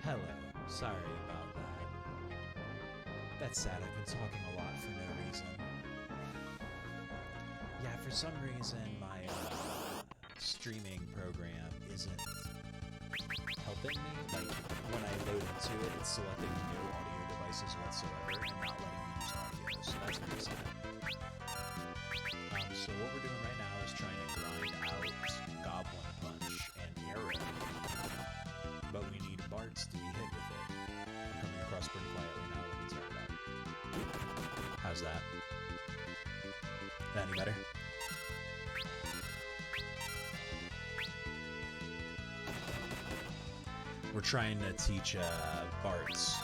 Hello. Sorry about that. That's sad. I've been talking a lot for no reason. Yeah, for some reason my streaming program isn't helping me. Like, when I load into it, it's selecting no audio devices whatsoever and not letting me use audio, so that's pretty sad. So what we're doing right now is trying to grind out Goblin Punch and Arrow, but we need Barts to be hit with it. I'm coming across pretty quietly now. Let me turn it up. How's that? Is that any better? We're trying to teach Barts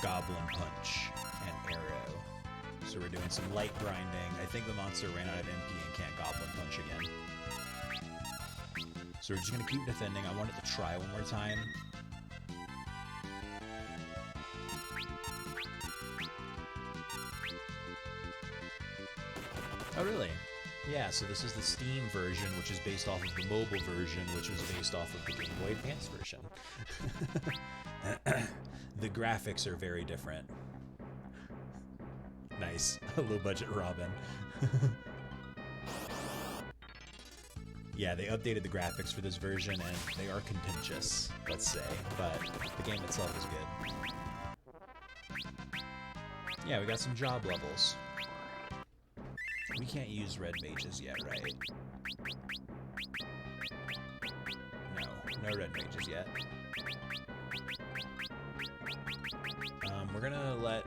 Goblin Punch and Arrow. So we're doing some light grinding. I think the monster ran out of MP and can't Goblin Punch again. So we're just going to keep defending. I want it to try one more time. Oh, really? Yeah, so this is the Steam version, which is based off of the mobile version, which was based off of the Game Boy Advance version. The graphics are very different. Nice. Low-budget Robin. Yeah, they updated the graphics for this version, and they are contentious, let's say, but the game itself is good. Yeah, we got some job levels. We can't use red mages yet, right? No red mages yet. We're gonna let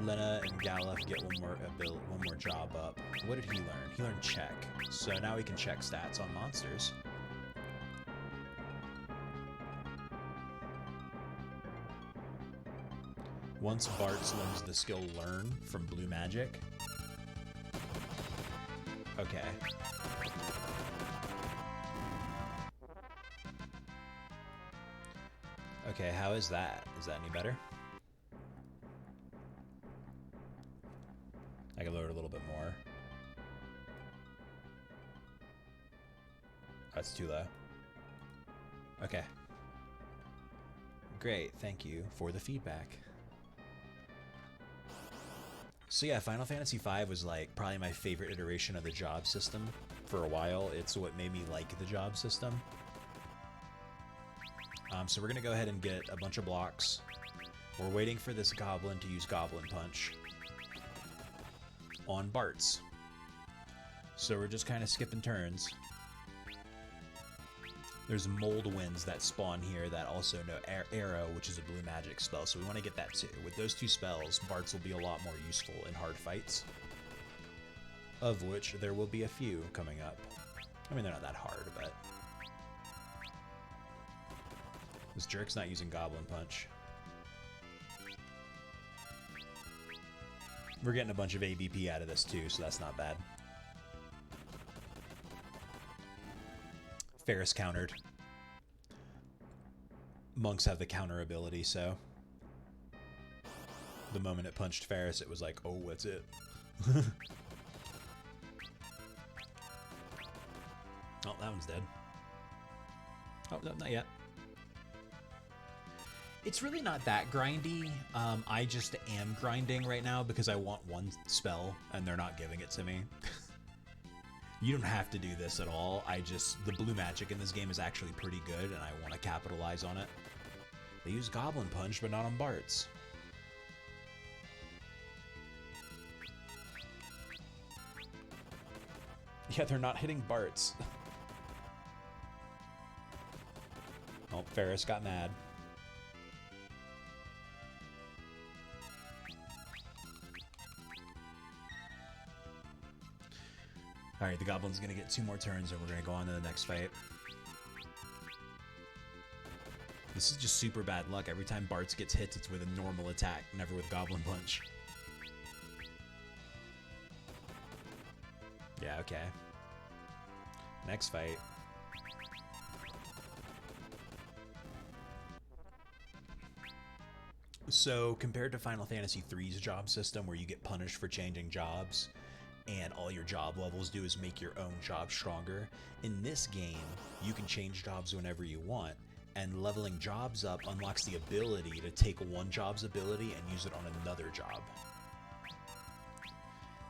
Lena and Galef get one more job up. What did he learn? He learned check. So now he can check stats on monsters. Once Bartz learns the skill Learn from Blue Magic. Okay. Okay, how is that? Is that any better? I can lower it a little bit more. That's too low. Okay. Great, thank you for the feedback. So yeah, Final Fantasy V was like probably my favorite iteration of the job system for a while. It's what made me like the job system. So we're gonna go ahead and get a bunch of blocks. We're waiting for this goblin to use Goblin Punch on Bartz. So we're just kind of skipping turns. There's mold winds that spawn here that also know arrow, which is a blue magic spell, so we want to get that too. With those two spells, Bartz will be a lot more useful in hard fights, of which there will be a few coming up. I mean, they're not that hard, but this jerk's not using Goblin Punch. We're getting a bunch of ABP out of this too, so that's not bad. Ferris countered. Monks have the counter ability, so the moment it punched Ferris, it was like, oh, that's it. Oh, that one's dead. Oh, no, not yet. It's really not that grindy. I just am grinding right now because I want one spell, and they're not giving it to me. You don't have to do this at all. The blue magic in this game is actually pretty good, and I want to capitalize on it. They use Goblin Punch, but not on Bartz. Yeah, they're not hitting Bartz. Oh, Ferris got mad. Alright, the Goblin's gonna get 2 more turns and we're gonna go on to the next fight. This is just super bad luck. Every time Bartz gets hit, it's with a normal attack, never with Goblin Punch. Yeah, okay. Next fight. So, compared to Final Fantasy III's job system, where you get punished for changing jobs, and all your job levels do is make your own job stronger, in this game, you can change jobs whenever you want, and leveling jobs up unlocks the ability to take one job's ability and use it on another job.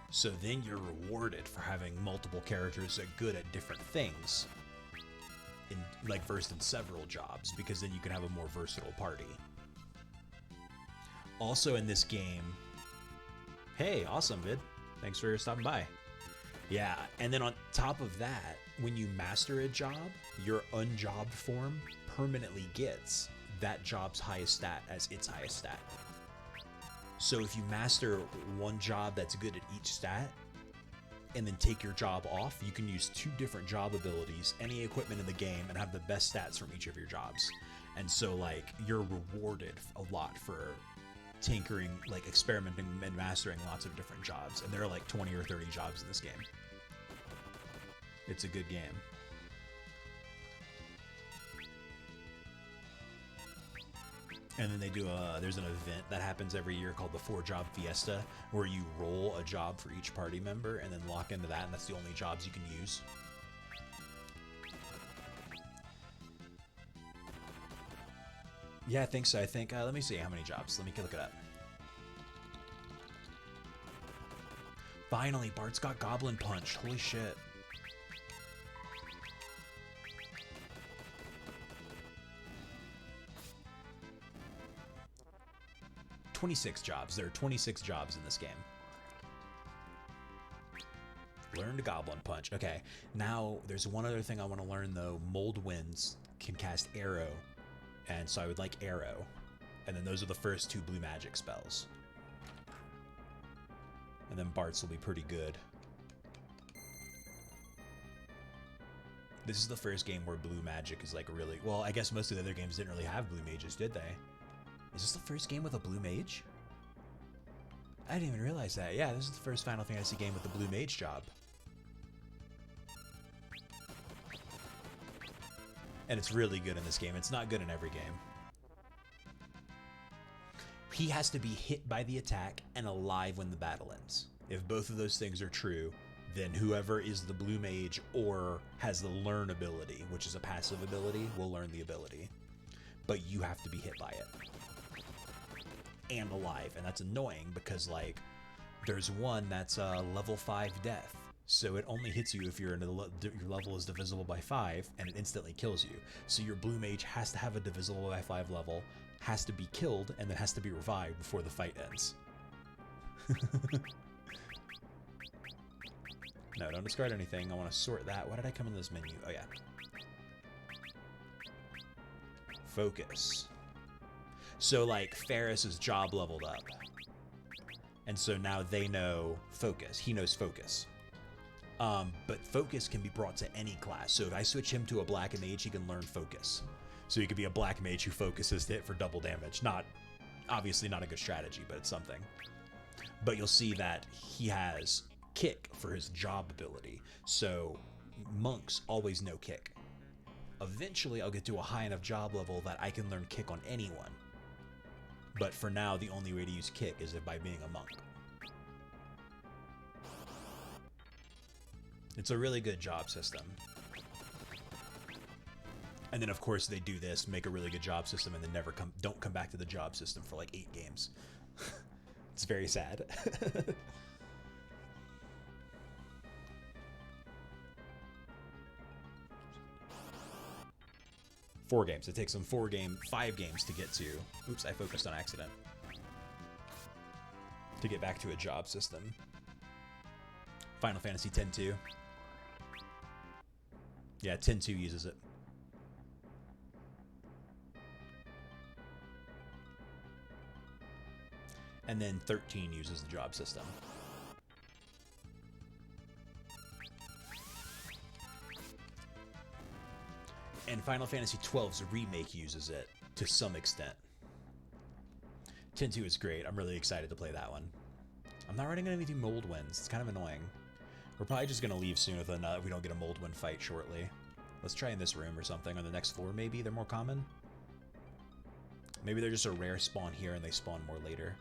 So then you're rewarded for having multiple characters that are good at different things, like versed in several jobs, because then you can have a more versatile party. Also in this game, hey, awesome, Vid. Thanks for stopping by. Yeah, and then on top of that, when you master a job, your unjobbed form permanently gets that job's highest stat as its highest stat. So if you master one job that's good at each stat, and then take your job off, you can use 2 different job abilities, any equipment in the game, and have the best stats from each of your jobs. And so, like, you're rewarded a lot for tinkering, like experimenting and mastering lots of different jobs, and there are like 20 or 30 jobs in this game. It's a good game. And then they do there's an event that happens every year called the 4-Job Fiesta, where you roll a job for each party member and then lock into that, and that's the only jobs you can use. Yeah, I think so. I think, let me see how many jobs. Let me look it up. Finally, Bart's got Goblin Punch. Holy shit. $26 jobs. There are 26 jobs in this game. Learned Goblin Punch. Okay, now there's one other thing I want to learn though. Mold Winds. can cast Arrow, and so I would like Arrow. And then those are the first 2 blue magic spells. And then Bart's will be pretty good. This is the first game where blue magic is like really... Well, I guess most of the other games didn't really have blue mages, did they? Is this the first game with a blue mage? I didn't even realize that. Yeah, this is the first Final Fantasy game with the blue mage job. And it's really good in this game. It's not good in every game. He has to be hit by the attack and alive when the battle ends. If both of those things are true, then whoever is the blue mage or has the learn ability, which is a passive ability, will learn the ability. But you have to be hit by it. And alive. And that's annoying because, like, there's one that's level 5 death. So it only hits you if you're in your level is divisible by 5, and it instantly kills you. So your blue mage has to have a divisible by 5 level, has to be killed, and then has to be revived before the fight ends. No, don't discard anything. I want to sort that. Why did I come in this menu? Oh, yeah. Focus. So, like, Ferris is job leveled up. And so now they know Focus. He knows Focus. But Focus can be brought to any class. So if I switch him to a Black Mage, he can learn Focus. So he could be a Black Mage who focuses to hit for double damage. Not, obviously not a good strategy, but it's something. But you'll see that he has Kick for his job ability. So monks always know Kick. Eventually I'll get to a high enough job level that I can learn Kick on anyone. But for now, the only way to use Kick is by being a monk. It's a really good job system. And then, of course, they do this, make a really good job system, and then don't come back to the job system for like 8 games. It's very sad. 4 games. It takes them 5 games to get to. Oops, I focused on accident. To get back to a job system. Final Fantasy X-2. Yeah, X-2 uses it. And then 13 uses the job system. And Final Fantasy XII's remake uses it to some extent. X-2 is great. I'm really excited to play that one. I'm not running anything mold wins. It's kind of annoying. We're probably just going to leave soon if we don't get a mold win fight shortly. Let's try in this room or something. On the next floor, maybe? They're more common? Maybe they're just a rare spawn here and they spawn more later.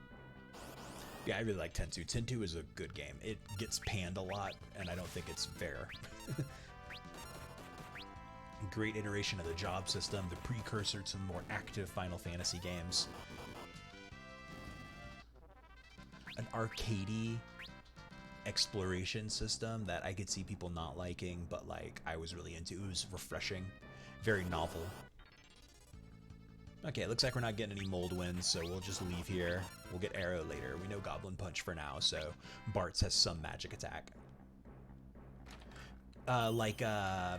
Yeah, I really like X-2. X-2 is a good game. It gets panned a lot, and I don't think it's fair. Great iteration of the job system, the precursor to more active Final Fantasy games. An arcadey exploration system that I could see people not liking, but like I was really into. It was refreshing, very novel. Okay, it looks like we're not getting any mold wins, so we'll just leave here. We'll get Arrow later. We know Goblin Punch for now, so Bartz has some magic attack.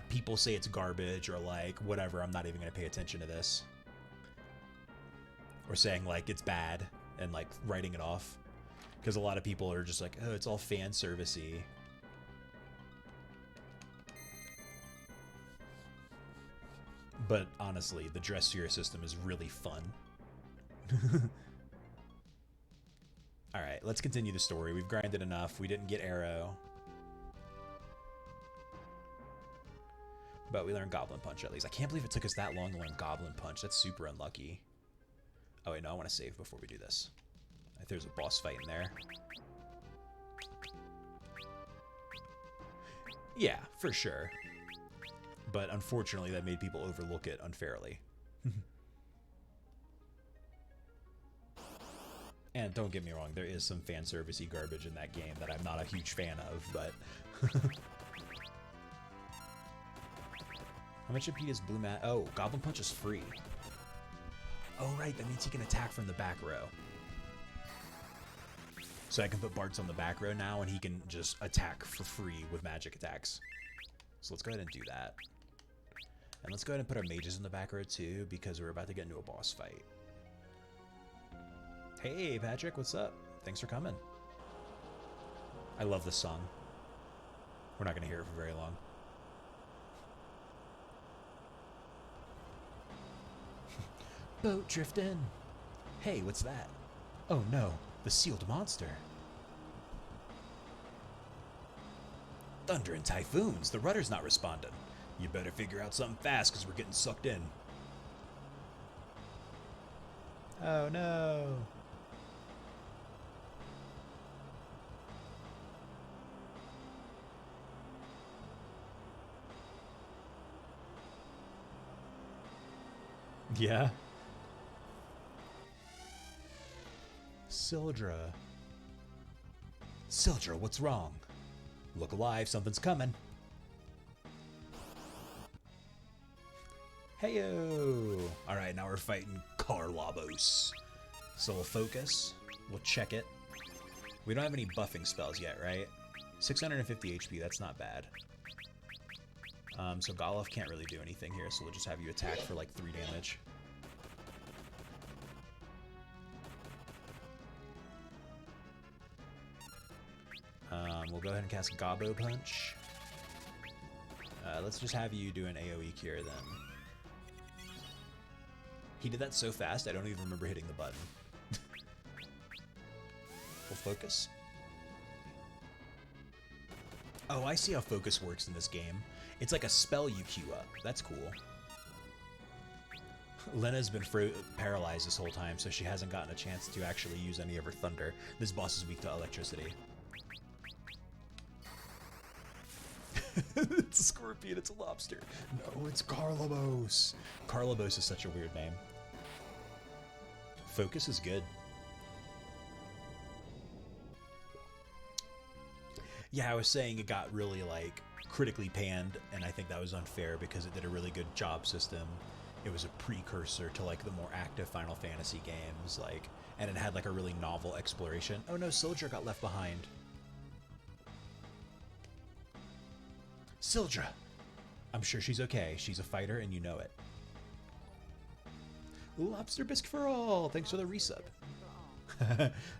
People say it's garbage or like whatever. I'm not even going to pay attention to this. Or saying like it's bad and like writing it off. Because a lot of people are just like, oh, it's all fan servicey. But honestly, the dressier system is really fun. Alright, let's continue the story. We've grinded enough. We didn't get Arrow. But we learned Goblin Punch at least. I can't believe it took us that long to learn Goblin Punch. That's super unlucky. Oh wait, no, I want to save before we do this. I think there's a boss fight in there. Yeah, for sure. But unfortunately, that made people overlook it unfairly. And don't get me wrong, there is some fan servicey garbage in that game that I'm not a huge fan of, but... How much MP is Blue Mat? Oh, Goblin Punch is free. Oh, right, that means he can attack from the back row. So I can put Bartz on the back row now, and he can just attack for free with magic attacks. So let's go ahead and do that. And let's go ahead and put our mages in the back row too, because we're about to get into a boss fight. Hey Patrick, what's up? Thanks for coming. I love this song. We're not going to hear it for very long. Boat drifting. Hey, what's that? Oh no, the sealed monster. Thunder and typhoons. The rudder's not responding. You better figure out something fast because we're getting sucked in. Oh no. Yeah. Sildra. Sildra, what's wrong? Look alive, something's coming. Heyo! Alright, now we're fighting Karlabos. So we'll focus. We'll check it. We don't have any buffing spells yet, right? 650 HP, that's not bad. So Golov can't really do anything here, so we'll just have you attack for like 3 damage. We'll go ahead and cast Gobbo Punch. Let's just have you do an AoE cure then. He did that so fast, I don't even remember hitting the button. We'll focus. Oh, I see how focus works in this game. It's like a spell you queue up. That's cool. Lena's been paralyzed this whole time, so she hasn't gotten a chance to actually use any of her thunder. This boss is weak to electricity. It's a scorpion, it's a lobster. No, it's Karlabos. Karlabos is such a weird name. Focus is good. Yeah, I was saying it got really, like, critically panned, and I think that was unfair because it did a really good job system. It was a precursor to, like, the more active Final Fantasy games, like, and it had, like, a really novel exploration. Oh no, Sildra got left behind. Sildra! I'm sure she's okay. She's a fighter, and you know it. Lobster bisque for all! Thanks for the resub.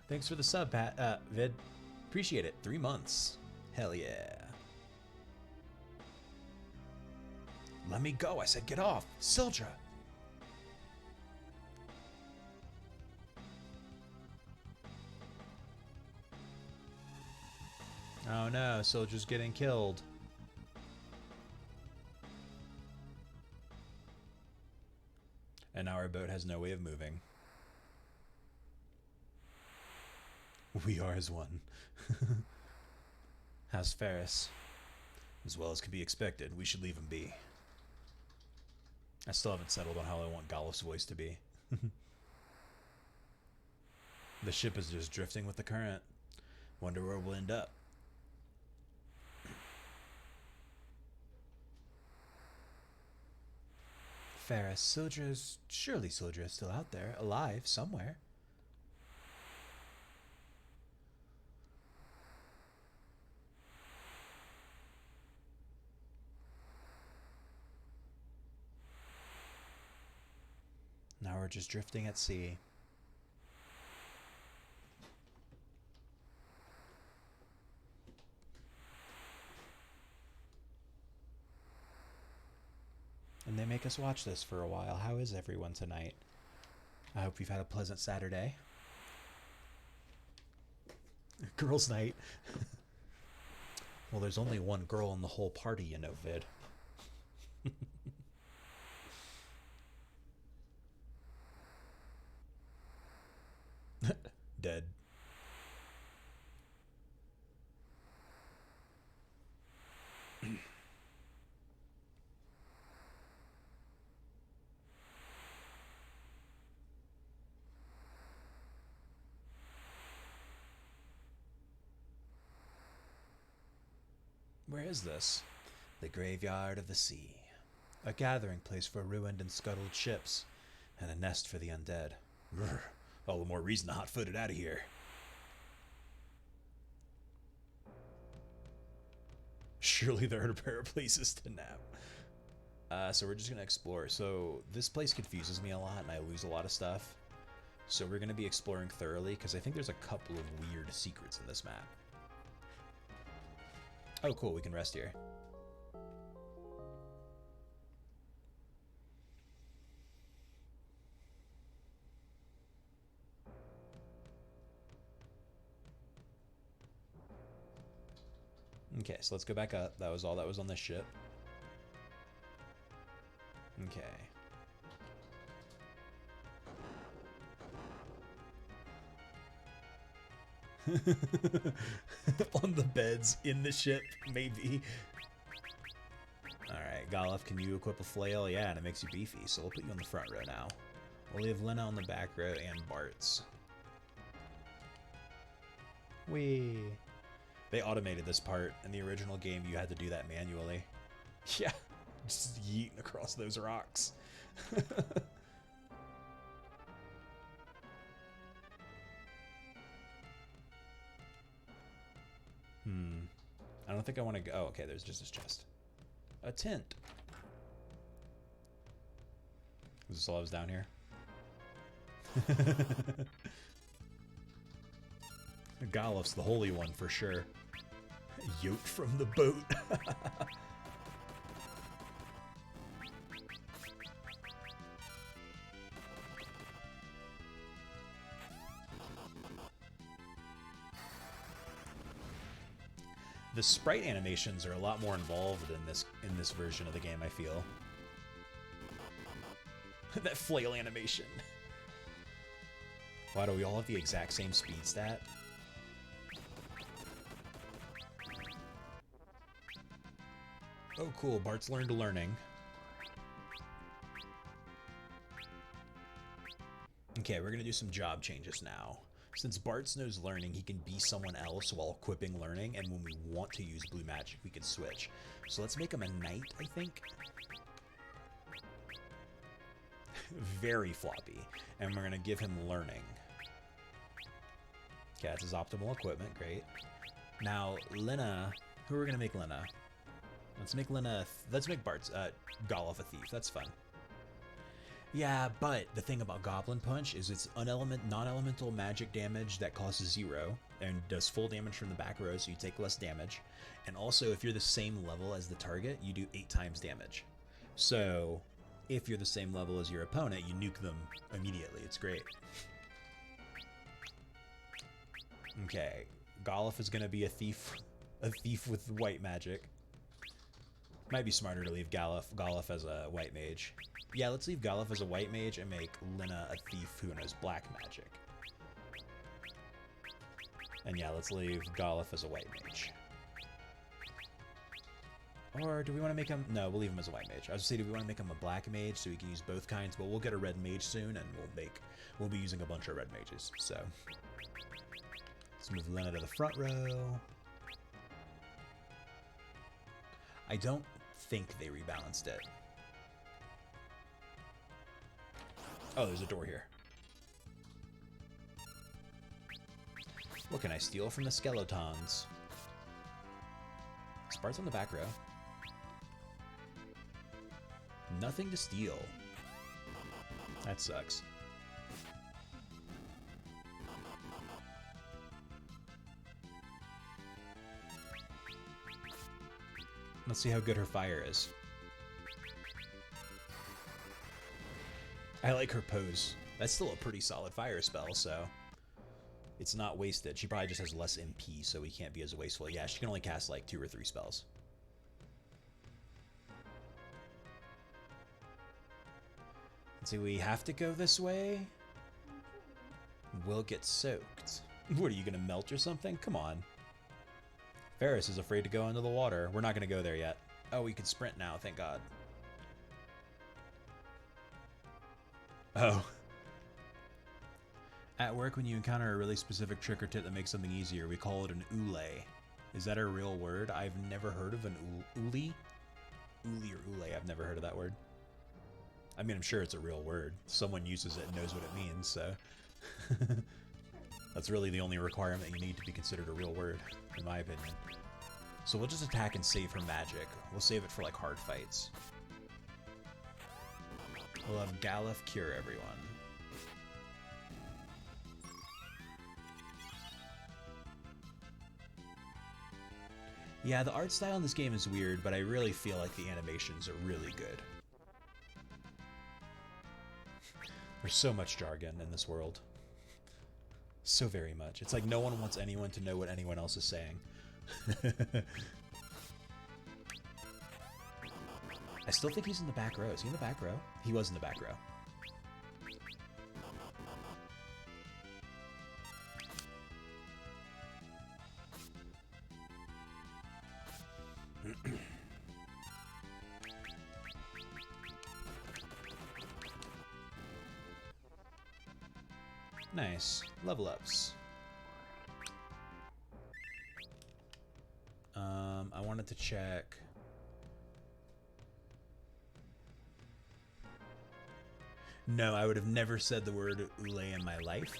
Thanks for the sub, Pat. Vid. Appreciate it. 3 months. Hell yeah. Let me go. I said get off. Sildra. Oh no, Sildra's getting killed. And now our boat has no way of moving. We are as one. How's Ferris? As well as could be expected, we should leave him be. I still haven't settled on how I want Golov's voice to be. The ship is just drifting with the current. Wonder where we'll end up. Ferris, surely Sildra is still out there, alive, somewhere. Now we're just drifting at sea. And they make us watch this for a while. How is everyone tonight? I hope you've had a pleasant Saturday. Girls' night. Well, there's only one girl in the whole party, you know, Vid. Dead. Where is this? The graveyard of the sea. A gathering place for ruined and scuttled ships, and a nest for the undead. Brr. All the more reason to hot-foot it out of here. Surely there are better places to nap. So we're just going to explore. So this place confuses me a lot, and I lose a lot of stuff. So we're going to be exploring thoroughly, because I think there's a couple of weird secrets in this map. Oh, cool. We can rest here. Okay, so let's go back up. That was all that was on this ship. Okay. On the beds in the ship, maybe. Alright, Golov, can you equip a flail? Yeah, and it makes you beefy, so we'll put you on the front row now. We'll leave Lena on the back row and Bart's. Whee! They automated this part. In the original game, you had to do that manually. Yeah, just yeeting across those rocks. I don't think I want to go. Oh, okay, there's just this chest. A tent. Is this all I was down here? Golov's the holy one for sure. Yoked from the boat. The sprite animations are a lot more involved in this version of the game, I feel. That flail animation. Why do we all have the exact same speed stat? Oh, cool. Bart's learned learning. Okay, we're going to do some job changes now. Since Bart's knows learning, he can be someone else while equipping learning, and when we want to use blue magic, we can switch. So let's make him a knight, I think. Very floppy. And we're going to give him learning. Okay, that's his optimal equipment. Great. Now, Lena... Who are we going to make Lena? Let's make Lena... Let's make Bart's... Golov a thief. That's fun. Yeah, but the thing about Goblin Punch is it's non-elemental magic damage that causes 0 and does full damage from the back row, so you take less damage. And also, if you're the same level as the target, you do 8 times damage. So, if you're the same level as your opponent, you nuke them immediately. It's great. Okay, Golov is going to be a thief with white magic. Might be smarter to leave Golov as a white mage. Yeah, let's leave Golov as a white mage and make Lena a thief who knows black magic. And yeah, let's leave Golov as a white mage. Or do we want to make him... No, we'll leave him as a white mage. I was going to say, do we want to make him a black mage so he can use both kinds? But we'll get a red mage soon, and we'll be using a bunch of red mages. So let's move Lena to the front row. I don't think they rebalanced it. Oh, there's a door here. What can I steal from the skeletons? Spart's on the back row. Nothing to steal. That sucks. Let's see how good her fire is. I like her pose. That's still a pretty solid fire spell, so it's not wasted. She probably just has less MP, so we can't be as wasteful. Yeah, she can only cast like 2 or 3 spells. Let's see, we have to go this way. We'll get soaked. What, are you going to melt or something? Come on. Ferris is afraid to go into the water. We're not going to go there yet. Oh, we can sprint now, thank God. Oh. At work, when you encounter a really specific trick or tip that makes something easier, we call it an oole. Is that a real word? I've never heard of an oole. Oole or oole, I've never heard of that word. I mean, I'm sure it's a real word. Someone uses it and knows what it means, so... That's really the only requirement you need to be considered a real word, in my opinion. So we'll just attack and save her magic. We'll save it for, like, hard fights. We'll have Galuf cure everyone. Yeah, the art style in this game is weird, but I really feel like the animations are really good. There's so much jargon in this world. So very much. It's like no one wants anyone to know what anyone else is saying. I still think he's in the back row. Is he in the back row? He was in the back row. Nice. Level ups. I wanted to check. No, I would have never said the word Ule in my life.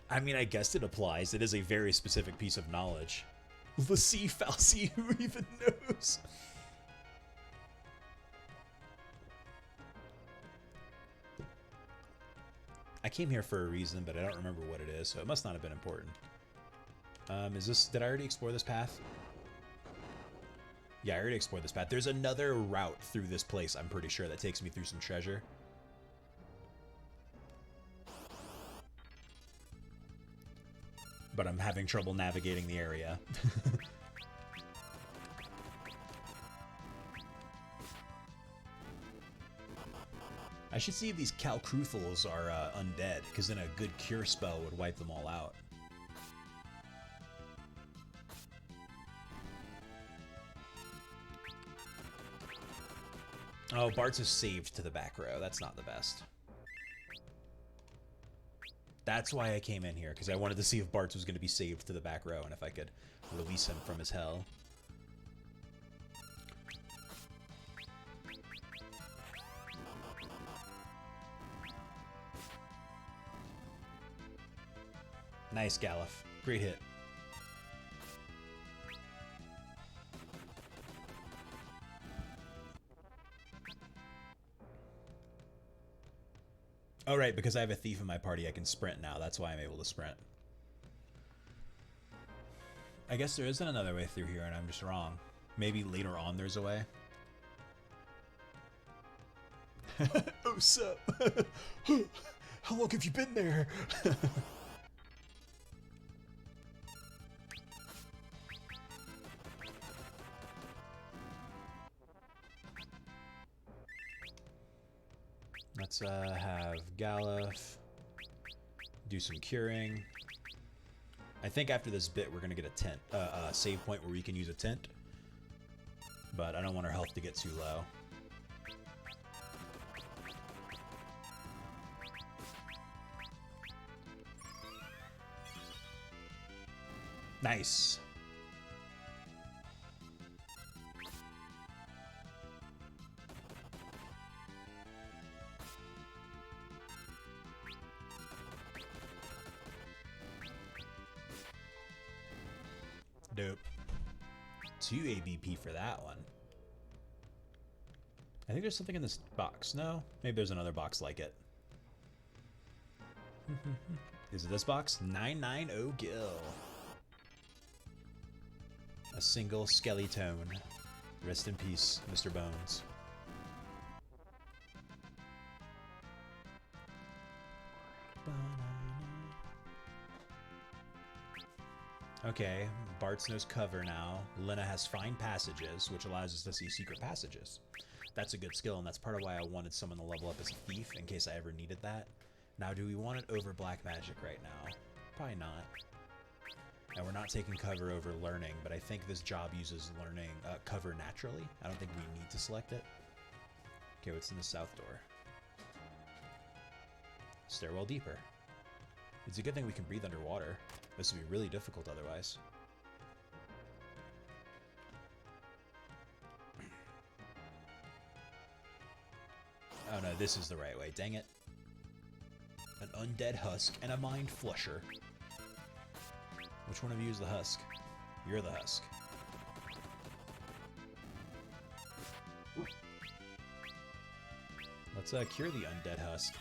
I mean, I guess it applies. It is a very specific piece of knowledge. Lassie Falsey, who even knows? I came here for a reason, but I don't remember what it is, so it must not have been important. Did I already explore this path? Yeah, I already explored this path. There's another route through this place, I'm pretty sure, that takes me through some treasure. But I'm having trouble navigating the area. I should see if these Calcruthals are undead, because then a good cure spell would wipe them all out. Oh, Bart's is saved to the back row. That's not the best. That's why I came in here, because I wanted to see if Bart's was going to be saved to the back row, and if I could release him from his hell. Nice, Galuf. Great hit. Oh, right, because I have a thief in my party, I can sprint now. That's why I'm able to sprint. I guess there isn't another way through here, and I'm just wrong. Maybe later on there's a way. Oh, sup? How long have you been there? Let's have Galuf do some curing. I think after this bit we're gonna get a tent, save point where we can use a tent, but I don't want our health to get too low. Nice. Dope. 2 ABP for that one. I think there's something in this box. No? Maybe there's another box like it. Is it this box? 990 gil. A single skeleton. Rest in peace, Mr. Bones. Okay, Bart's knows cover now. Lena has find passages, which allows us to see secret passages. That's a good skill, and that's part of why I wanted someone to level up as a thief, in case I ever needed that. Now, do we want it over black magic right now? Probably not. And we're not taking cover over learning, but I think this job uses learning cover naturally. I don't think we need to select it. Okay, what's in the south door? Stairwell deeper. It's a good thing we can breathe underwater. This would be really difficult otherwise. Oh no, this is the right way. Dang it. An undead husk and a mind flusher. Which one of you is the husk? You're the husk. Let's cure the undead husk.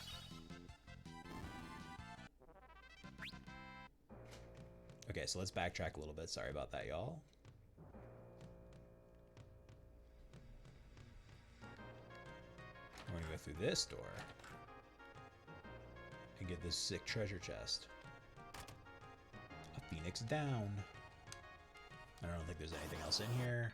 Okay, so let's backtrack a little bit. Sorry about that, y'all. We're gonna go through this door and get this sick treasure chest. A phoenix down. I don't think there's anything else in here.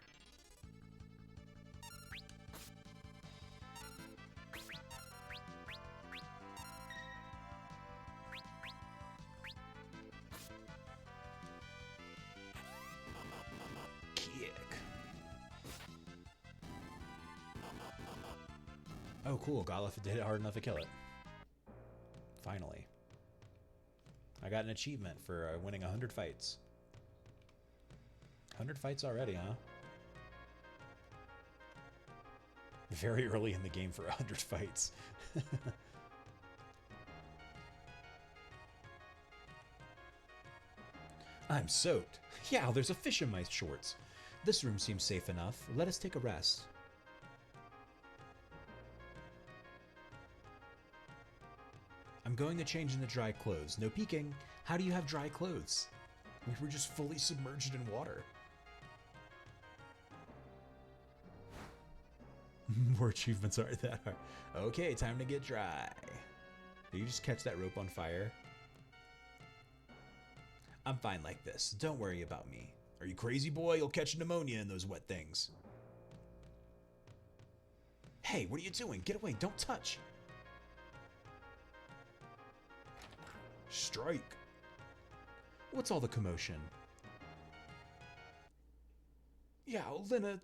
Oh, cool. Golif did it hard enough to kill it. Finally. I got an achievement for winning 100 fights. 100 fights already, huh? Very early in the game for 100 fights. I'm soaked. Yeah, there's a fish in my shorts. This room seems safe enough. Let us take a rest. I'm going to change into dry clothes. No peeking. How do you have dry clothes? We were just fully submerged in water. More achievements aren't that hard. Okay, time to get dry. Did you just catch that rope on fire? I'm fine like this. Don't worry about me. Are you crazy, boy? You'll catch pneumonia in those wet things. Hey, what are you doing? Get away. Don't touch. Strike. What's all the commotion? Yeah, Lena,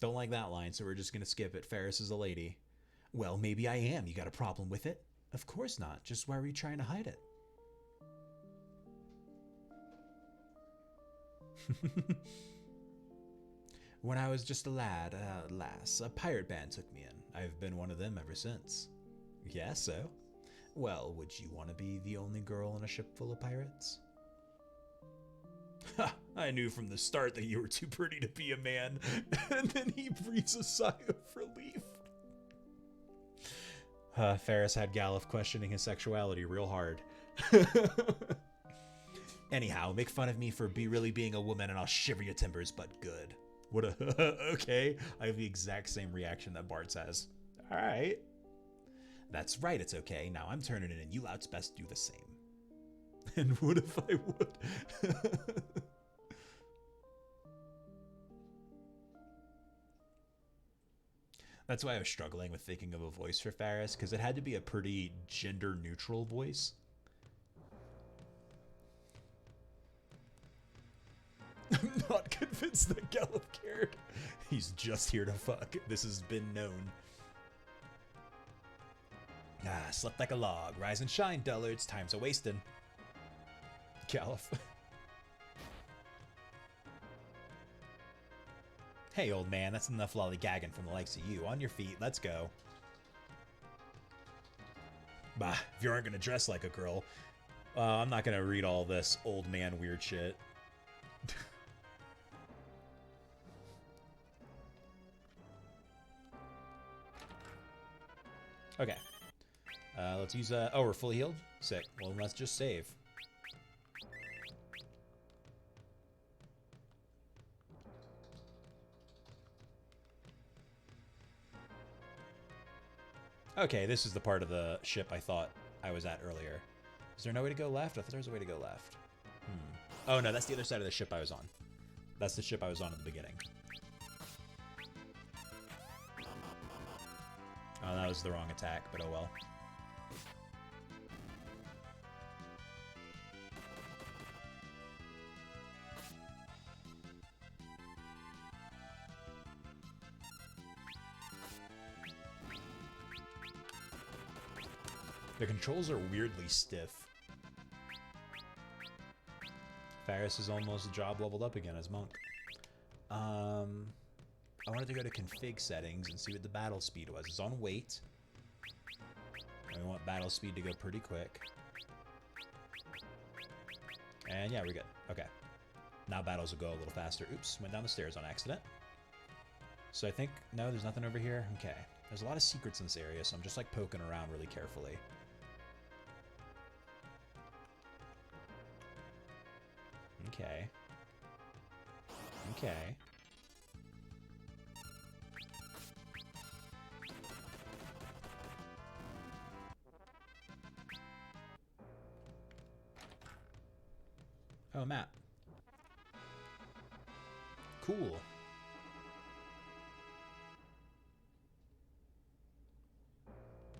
don't like that line, so we're just gonna skip it. Ferris is a lady. Well, maybe I am. You got a problem with it? Of course not. Just why were you trying to hide it? When I was just a lad, lass, a pirate band took me in. I've been one of them ever since. Yeah, so? Well, would you want to be the only girl on a ship full of pirates? Ha! I knew from the start that you were too pretty to be a man. And then he breathes a sigh of relief. Ferris had Galif questioning his sexuality real hard. Anyhow, make fun of me for really being a woman and I'll shiver your timbers, but good. What a... Okay, I have the exact same reaction that Bart's has. Alright. That's right, it's okay. Now I'm turning it and you louts best do the same. And what if I would? That's why I was struggling with thinking of a voice for Ferris, because it had to be a pretty gender-neutral voice. I'm not convinced that Galif cared. He's just here to fuck. This has been known. Ah, slept like a log. Rise and shine, dullards. Time's a wasting. Galif. Hey, old man. That's enough lollygagging from the likes of you. On your feet. Let's go. Bah, if you aren't going to dress like a girl, I'm not going to read all this old man weird shit. Okay. Let's use oh, we're fully healed? Sick. Well, let's just save. Okay, this is the part of the ship I thought I was at earlier. Is there no way to go left? I thought there was a way to go left. Oh, no, that's the other side of the ship I was on. That's the ship I was on at the beginning. Oh, that was the wrong attack, but oh well. The controls are weirdly stiff. Ferris is almost job leveled up again as Monk. I wanted to go to config settings and see what the battle speed was. It's on weight. And we want battle speed to go pretty quick. And yeah, we're good. Okay. Now battles will go a little faster. Oops, went down the stairs on accident. So I think, no, there's nothing over here. Okay. There's a lot of secrets in this area, so I'm just like poking around really carefully. Okay. Okay. Oh, map. Cool.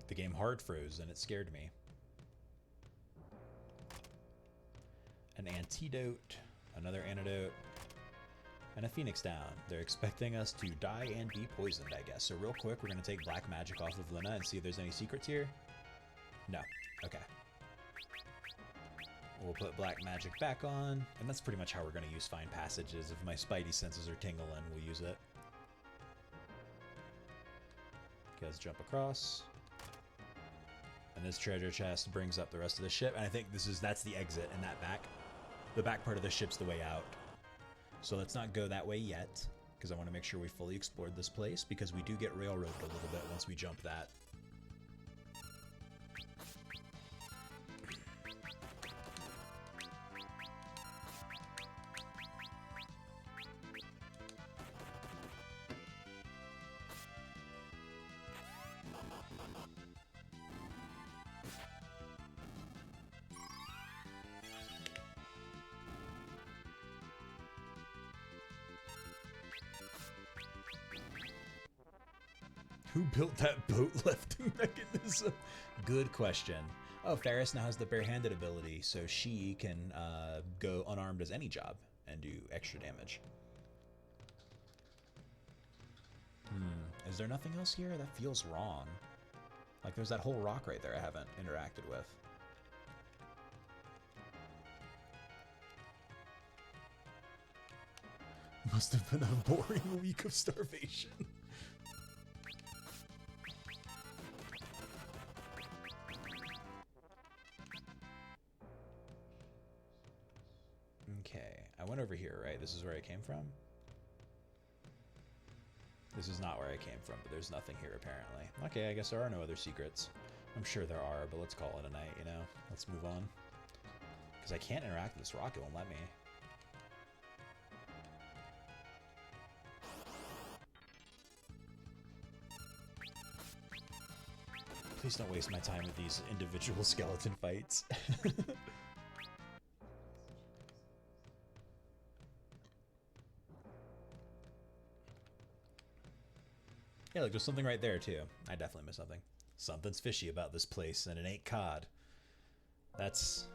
The game hard froze and it scared me. An antidote, another antidote, and a phoenix down. They're expecting us to die and be poisoned, I guess. So real quick, we're going to take black magic off of Lina and see if there's any secrets here. No. Okay. We'll put black magic back on, and that's pretty much how we're going to use find passages. If my spidey senses are tingling, we'll use it. Okay, let's jump across. And this treasure chest brings up the rest of the ship, and I think that's the exit in that back. The back part of the ship's the way out. So let's not go that way yet, because I want to make sure we fully explored this place, because we do get railroaded a little bit once we jump that. Who built that boat lifting mechanism? Good question. Oh, Ferris now has the barehanded ability, so she can go unarmed as any job and do extra damage. Is there nothing else here? That feels wrong. Like there's that whole rock right there I haven't interacted with. Must have been a boring week of starvation. Okay, I went over here, right? This is where I came from? This is not where I came from, but there's nothing here apparently. Okay, I guess there are no other secrets. I'm sure there are, but let's call it a night, you know? Let's move on. Because I can't interact with this rock, it won't let me. Please don't waste my time with these individual skeleton fights. Yeah, look, there's something right there, too. I definitely missed something. Something's fishy about this place, and it ain't cod. That's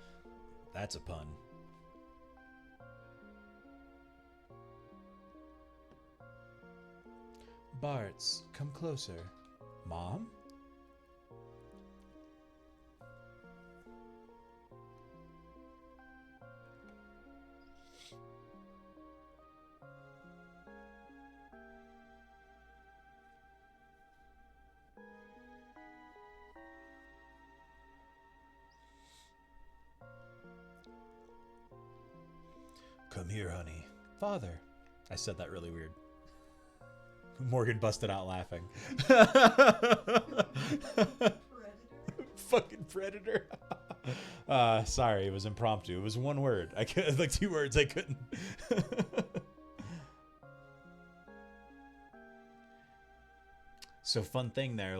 a pun. Bartz, come closer. Mom? Come here, honey. Father. I said that really weird. Morgan busted out laughing. Fucking predator. Sorry, it was impromptu. It was one word. I could like 2 words I couldn't. So fun thing there,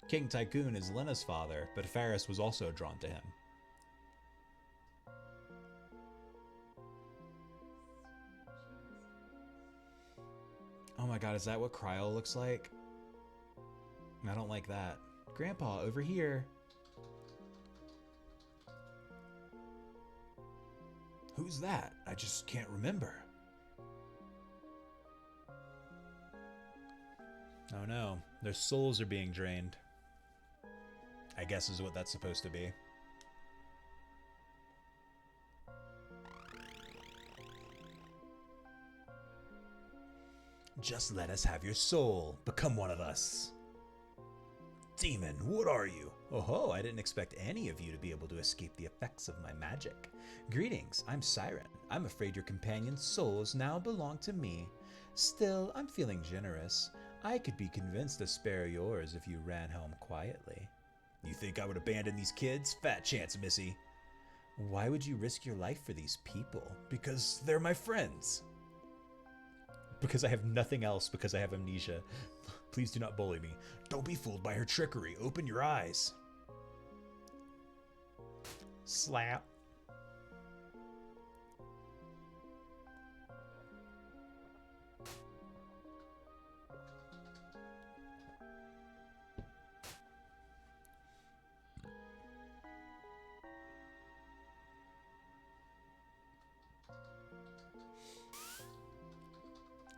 King Tycoon is Lena's father, but Ferris was also drawn to him. Oh my god, is that what Cryo looks like? I don't like that. Grandpa, over here. Who's that? I just can't remember. Oh no, their souls are being drained. I guess is what that's supposed to be. Just let us have your soul. Become one of us. Demon, what are you? Oh ho, I didn't expect any of you to be able to escape the effects of my magic. Greetings, I'm Siren. I'm afraid your companion's souls now belong to me. Still, I'm feeling generous. I could be convinced to spare yours if you ran home quietly. You think I would abandon these kids? Fat chance, Missy. Why would you risk your life for these people? Because they're my friends. Because I have nothing else, because I have amnesia. Please do not bully me. Don't be fooled by her trickery. Open your eyes. Slap.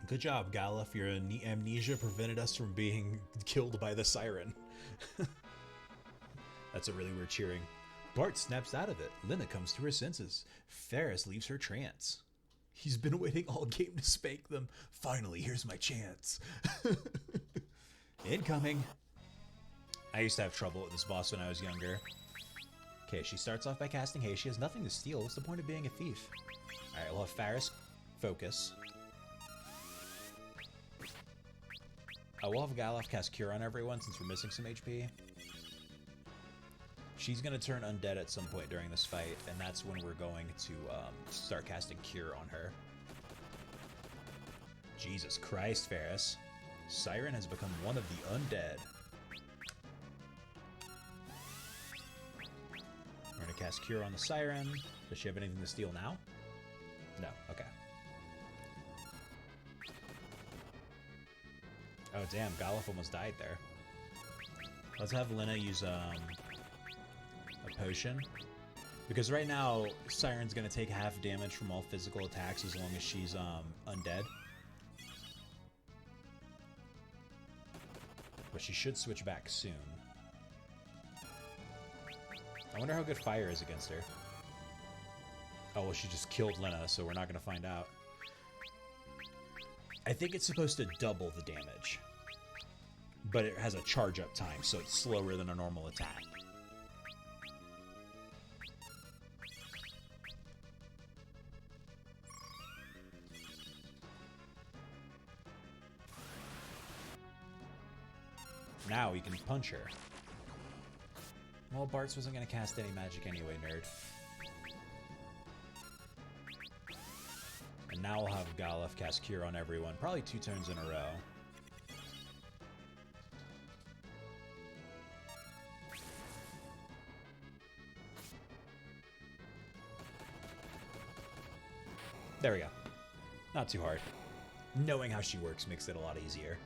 Good job, Galuf. Your amnesia prevented us from being killed by the siren. That's a really weird cheering. Bart snaps out of it. Lena comes to her senses. Ferris leaves her trance. He's been waiting all game to spank them. Finally, here's my chance. Incoming. I used to have trouble with this boss when I was younger. Okay, she starts off by casting haste. She has nothing to steal. What's the point of being a thief? Alright, we'll have Ferris focus. I will have Galuf cast Cure on everyone since we're missing some HP. She's going to turn undead at some point during this fight, and that's when we're going to start casting Cure on her. Jesus Christ, Ferris. Siren has become one of the undead. We're going to cast Cure on the Siren. Does she have anything to steal now? No. Okay. Oh, damn. Galuf almost died there. Let's have Lena use a potion. Because right now, Siren's going to take half damage from all physical attacks as long as she's undead. But she should switch back soon. I wonder how good fire is against her. Oh, well, she just killed Lena, so we're not going to find out. I think it's supposed to double the damage. But it has a charge-up time, so it's slower than a normal attack. Now we can punch her. Well, Bartz wasn't going to cast any magic anyway, nerd. And now we'll have Galuf cast Cure on everyone, probably 2 turns in a row. There we go. Not too hard. Knowing how she works makes it a lot easier.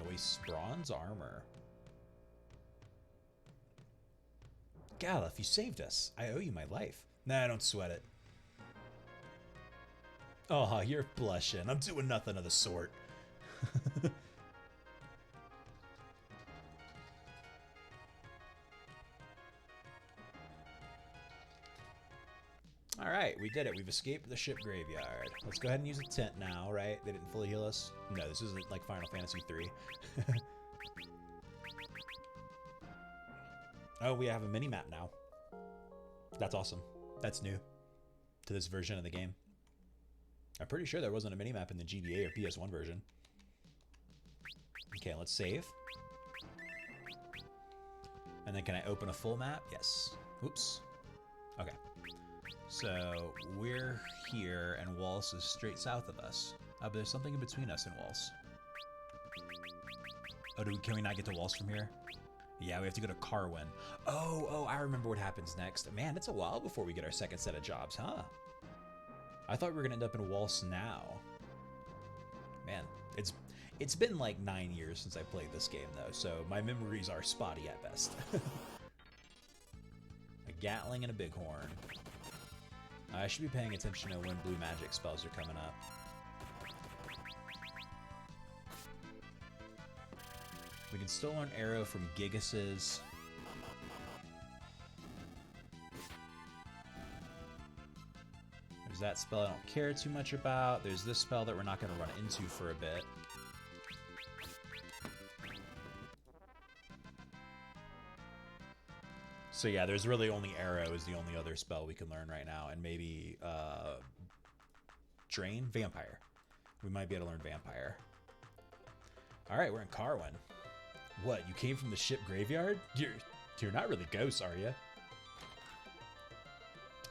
Noise bronze armor. Galuf, you saved us. I owe you my life. Nah, don't sweat it. Oh, you're blushing. I'm doing nothing of the sort. Alright, we did it. We've escaped the ship graveyard. Let's go ahead and use a tent now, right? They didn't fully heal us? No, this isn't like Final Fantasy 3. Oh, we have a mini-map now. That's awesome. That's new to this version of the game. I'm pretty sure there wasn't a mini-map in the GBA or PS1 version. Okay, let's save. And then can I open a full map? Yes. Oops. Okay. So we're here, and Walse is straight south of us. But there's something in between us and Walse. Oh, can we not get to Walse from here? Yeah, we have to go to Carwin. Oh, I remember what happens next. Man, it's a while before we get our second set of jobs, huh? I thought we were gonna end up in Walse now. Man, it's been like 9 years since I played this game, though, so my memories are spotty at best. A Gatling and a Bighorn. I should be paying attention to when blue magic spells are coming up. We can still learn Arrow from Gigas's. There's that spell I don't care too much about. There's this spell that we're not going to run into for a bit. So yeah, there's really only Arrow is the only other spell we can learn right now, and maybe Drain, Vampire. We might be able to learn Vampire. All right, we're in Carwin. What? You came from the ship graveyard? You're not really ghosts, are you?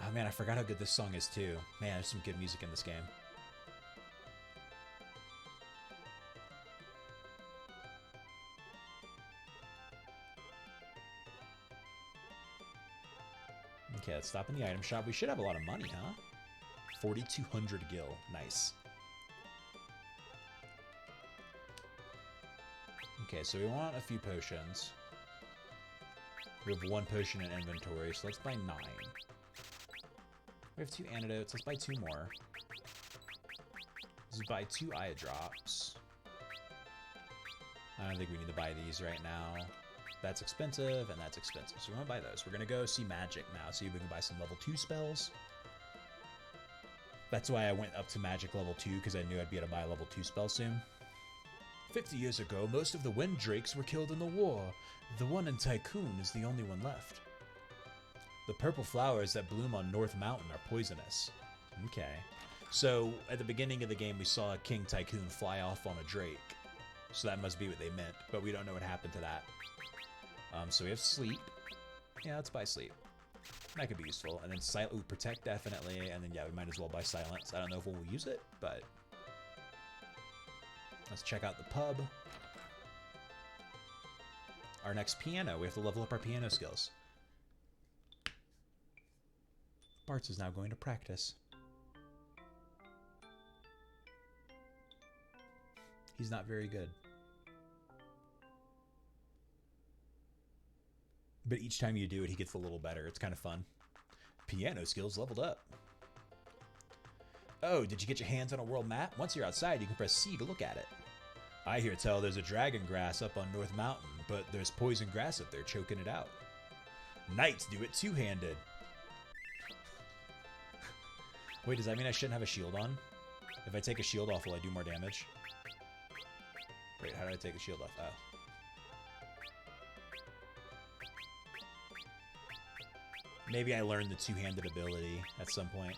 Oh man, I forgot how good this song is too. Man, there's some good music in this game. Okay, let's stop in the item shop. We should have a lot of money, huh? 4,200 gil. Nice. Okay, so we want a few potions. We have 1 potion in inventory, so let's buy 9. We have 2 antidotes. Let's buy 2 more. Let's buy 2 eye drops. I don't think we need to buy these right now. That's expensive, and that's expensive. So we want to buy those. We're going to go see Magic now, see if we can buy some level 2 spells. That's why I went up to Magic level 2, because I knew I'd be able to buy a level 2 spell soon. 50 years ago, most of the Wind Drakes were killed in the war. The one in Tycoon is the only one left. The purple flowers that bloom on North Mountain are poisonous. Okay. So, at the beginning of the game, we saw King Tycoon fly off on a drake. So that must be what they meant, but we don't know what happened to that. So we have Sleep. Yeah, let's buy Sleep. That could be useful. And then Ooh, Protect, definitely. And then, yeah, we might as well buy Silence. I don't know if we'll use it, but... Let's check out the pub. Our next piano. We have to level up our piano skills. Bartz is now going to practice. He's not very good. But each time you do it, he gets a little better. It's kind of fun. Piano skills leveled up. Oh, did you get your hands on a world map? Once you're outside, you can press C to look at it. I hear tell there's a dragon grass up on North Mountain, but there's poison grass up there choking it out. Knights do it two-handed. Wait, does that mean I shouldn't have a shield on? If I take a shield off, will I do more damage? Wait, how do I take the shield off? Oh. Maybe I learned the two-handed ability at some point.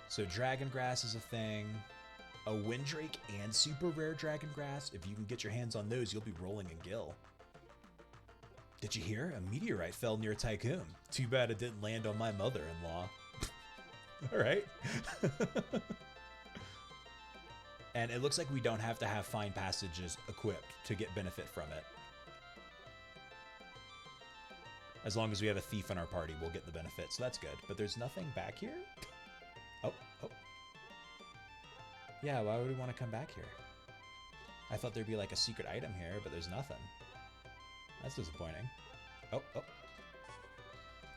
So Dragon Grass is a thing. A Windrake and super rare Dragon Grass. If you can get your hands on those, you'll be rolling in gil. Did you hear? A meteorite fell near Tycoon. Too bad it didn't land on my mother-in-law. Alright. And it looks like we don't have to have Fine Passages equipped to get benefit from it. As long as we have a thief in our party, we'll get the benefit, so that's good. But there's nothing back here? Oh. Yeah, why would we want to come back here? I thought there'd be like a secret item here, but there's nothing. That's disappointing. Oh.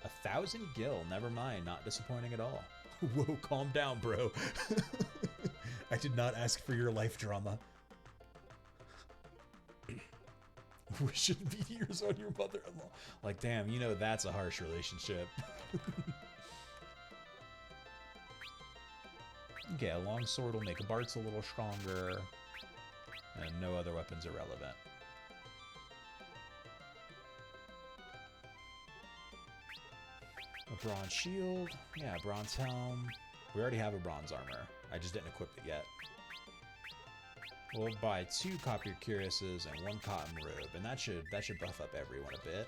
1,000 gil, never mind, not disappointing at all. Whoa, calm down, bro. I did not ask for your life drama. Wishing meteors on your mother-in-law. Like, damn, you know that's a harsh relationship. Okay, a long sword will make Bartz a little stronger. And no other weapons are relevant. A bronze shield. Yeah, a bronze helm. We already have a bronze armor. I just didn't equip it yet. We'll buy 2 copper cuirasses and 1 cotton robe, and that should buff up everyone a bit.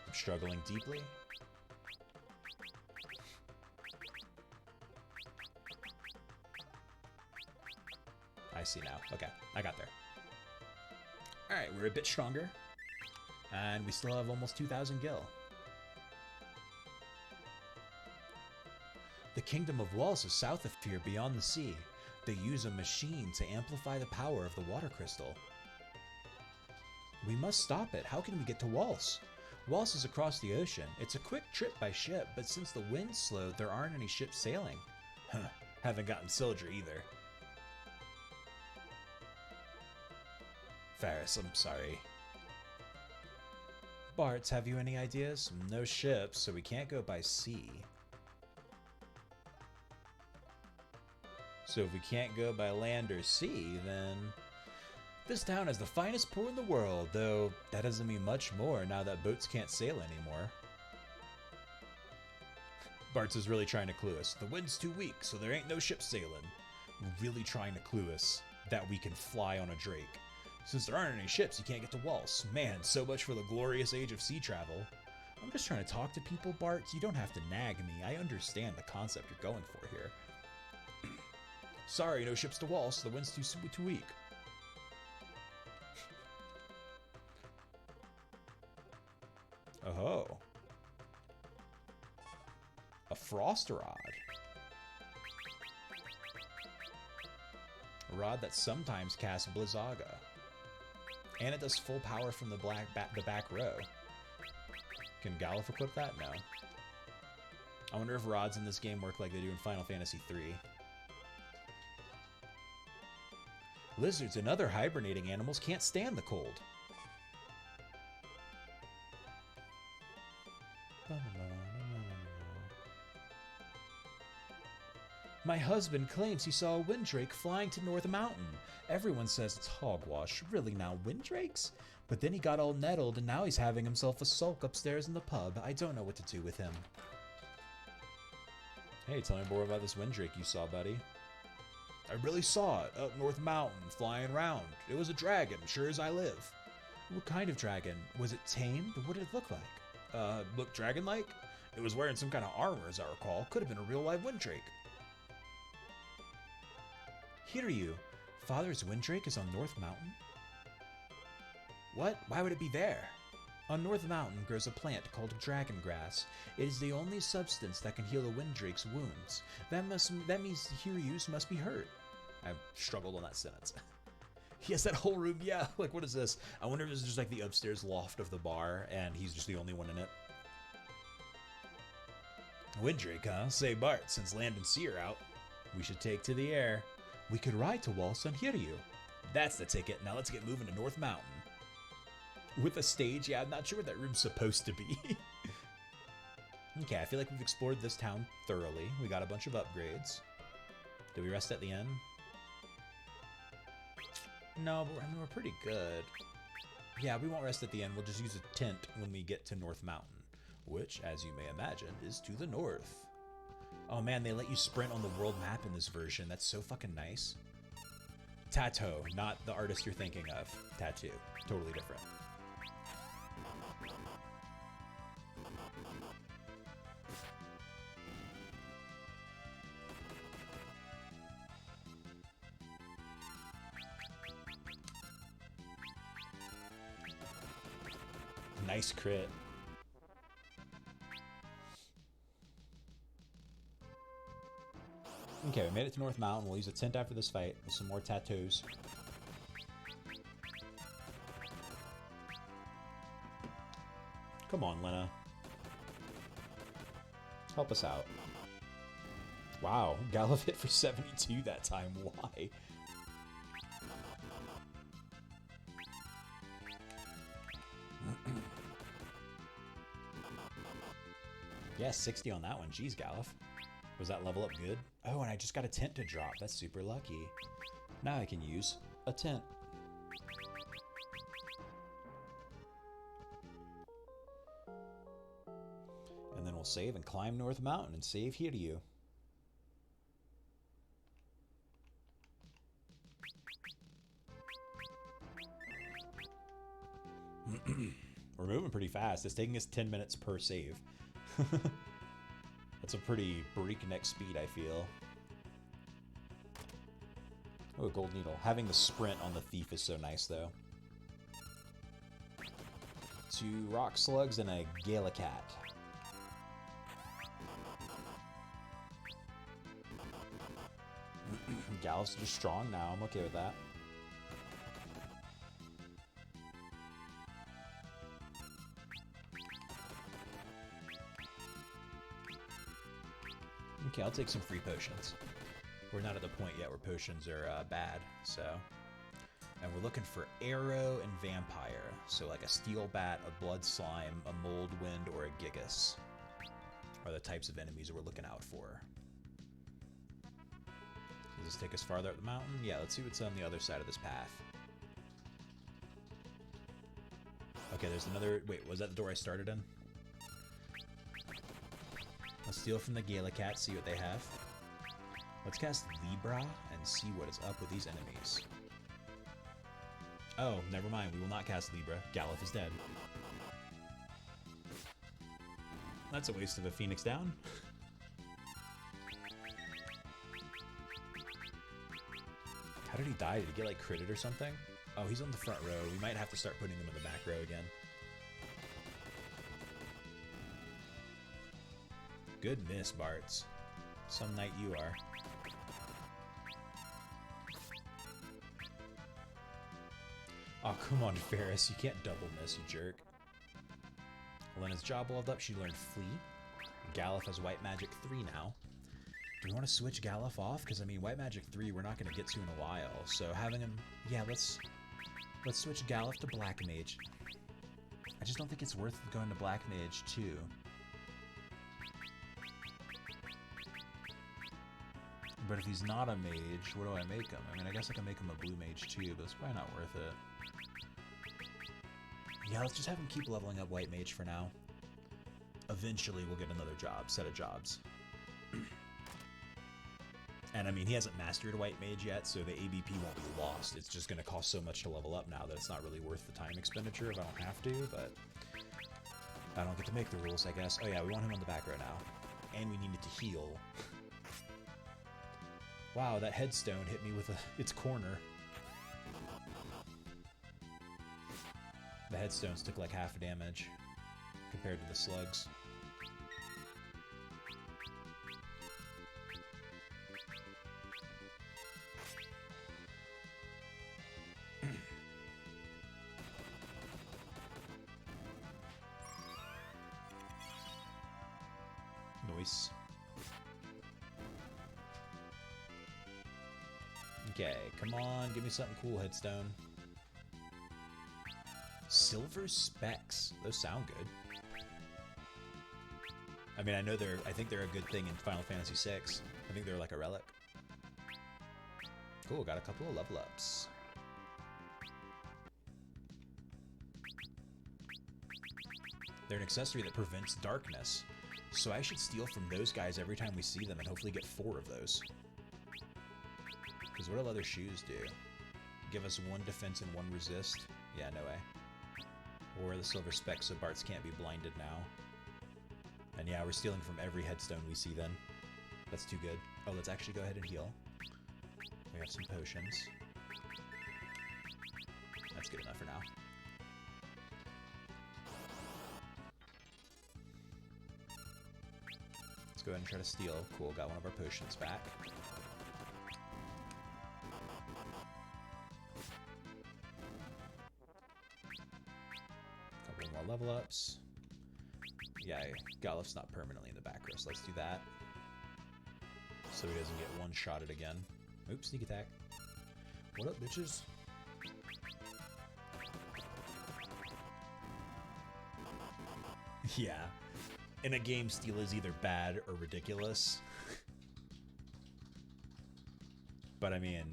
I'm struggling deeply. I see now. Okay, I got there. Alright, we're a bit stronger. And we still have almost 2,000 gil. The kingdom of Walse is south of here, beyond the sea. They use a machine to amplify the power of the water crystal. We must stop it. How can we get to Walse? Walse is across the ocean. It's a quick trip by ship, but since the wind's slowed, there aren't any ships sailing. Huh, haven't gotten Sildra either. Faris, I'm sorry. Bartz, have you any ideas? No ships, so we can't go by sea. So if we can't go by land or sea, then... This town has the finest port in the world, though that doesn't mean much more now that boats can't sail anymore. Bart's is really trying to clue us. The wind's too weak, so there ain't no ship sailing. Really trying to clue us that we can fly on a drake. Since there aren't any ships, you can't get to Walse. Man, so much for the glorious age of sea travel. I'm just trying to talk to people, Bart. You don't have to nag me. I understand the concept you're going for here. Sorry, no ships to Walse. The wind's too weak. Oh. A frost rod. A rod that sometimes casts Blizzaga. And it does full power from the back row. Can Galuf equip that? No. I wonder if rods in this game work like they do in Final Fantasy III. Lizards and other hibernating animals can't stand the cold. My husband claims he saw a windrake flying to North Mountain. Everyone says it's hogwash. Really now, windrakes? But then he got all nettled and now he's having himself a sulk upstairs in the pub. I don't know what to do with him. Hey, tell me more about this windrake you saw, buddy. I really saw it up North Mountain, flying around. It was a dragon, sure as I live. What kind of dragon? Was it tamed? What did it look like? Look dragon-like? It was wearing some kind of armor, as I recall. Could have been a real-life windrake. Hiryu, Father's windrake is on North Mountain? What? Why would it be there? On North Mountain grows a plant called dragon grass. It is the only substance that can heal a windrake's wounds. That means Hiryu's must be hurt. I struggled on that sentence. He has that whole room, yeah. Like, what is this? I wonder if this is just like the upstairs loft of the bar, and he's just the only one in it. Windrake, huh? Say, Bart, since land and sea are out, we should take to the air. We could ride to Walse on Hiryu. That's the ticket. Now let's get moving to North Mountain. With a stage, yeah, I'm not sure what that room's supposed to be. Okay, I feel like we've explored this town thoroughly. We got a bunch of upgrades. Did we rest at the inn? No, but I mean, we're pretty good. Yeah, we won't rest at the inn. We'll just use a tent when we get to North Mountain, which, as you may imagine, is to the north. Oh man, they let you sprint on the world map in this version. That's so fucking nice. Tattoo, not the artist you're thinking of. Tattoo, totally different. Nice crit. Okay, we made it to North Mountain. We'll use a tent after this fight with some more tattoos. Come on, Lena. Help us out. Wow, Galuf hit for 72 that time. Why? Yeah, 60 on that one. Jeez, Galuf. Was that level up good? Oh, and I just got a tent to drop. That's super lucky. Now I can use a tent. And then we'll save and climb North Mountain and save Hiryu. We're moving pretty fast. It's taking us 10 minutes per save. That's a pretty breakneck speed, I feel. Oh, a gold needle. Having the sprint on the thief is so nice, though. 2 rock slugs and a Galacat. Galuf's just strong now. I'm okay with that. Okay, I'll take some free potions. We're not at the point yet where potions are bad, so... And we're looking for arrow and vampire. So like a steel bat, a blood slime, a mold wind, or a gigas are the types of enemies we're looking out for. Does this take us farther up the mountain? Yeah, let's see what's on the other side of this path. Okay, there's another... Wait, was that the door I started in? Let's steal from the Gala Cat, see what they have. Let's cast Libra and see what is up with these enemies. Oh, never mind. We will not cast Libra. Galuf is dead. That's a waste of a Phoenix down. How did he die? Did he get, like, critted or something? Oh, he's on the front row. We might have to start putting him in the back row again. Good miss, Bartz. Some knight you are. Oh, come on, Ferris. You can't double miss, you jerk. Elena's job leveled up. She learned Flee. Galuf has White Magic 3 now. Do we want to switch Galuf off? Because, I mean, White Magic 3 we're not going to get to in a while. So having him... Yeah, let's switch Galuf to Black Mage. I just don't think it's worth going to Black Mage, too. But if he's not a mage, what do I make him? I mean, I guess I can make him a blue mage too, but it's probably not worth it. Yeah, let's just have him keep leveling up white mage for now. Eventually we'll get another set of jobs. And I mean, he hasn't mastered white mage yet, so the ABP won't be lost. It's just going to cost so much to level up now that it's not really worth the time expenditure if I don't have to, but I don't get to make the rules, I guess. Oh yeah, we want him on the back row now. And we needed to heal. Wow, that headstone hit me with its corner. The headstones took like half damage compared to the slugs. Nice. Okay, come on, give me something cool, Headstone. Silver Specks. Those sound good. I mean, I think they're a good thing in Final Fantasy VI. I think they're like a relic. Cool, got a couple of level ups. They're an accessory that prevents darkness. So I should steal from those guys every time we see them and hopefully get 4 of those. Because what do leather shoes do? Give us 1 defense and 1 resist? Yeah, no way. We'll wear the silver specks so Bartz can't be blinded now. And yeah, we're stealing from every headstone we see then. That's too good. Oh, let's actually go ahead and heal. We have some potions. That's good enough for now. Let's go ahead and try to steal. Cool, got one of our potions back. Couple more level ups. Yeah, Galuf's not permanently in the back row, so let's do that. So he doesn't get one-shotted again. Oops, sneak attack. What up, bitches? Yeah. In a game, steal is either bad or ridiculous. But I mean,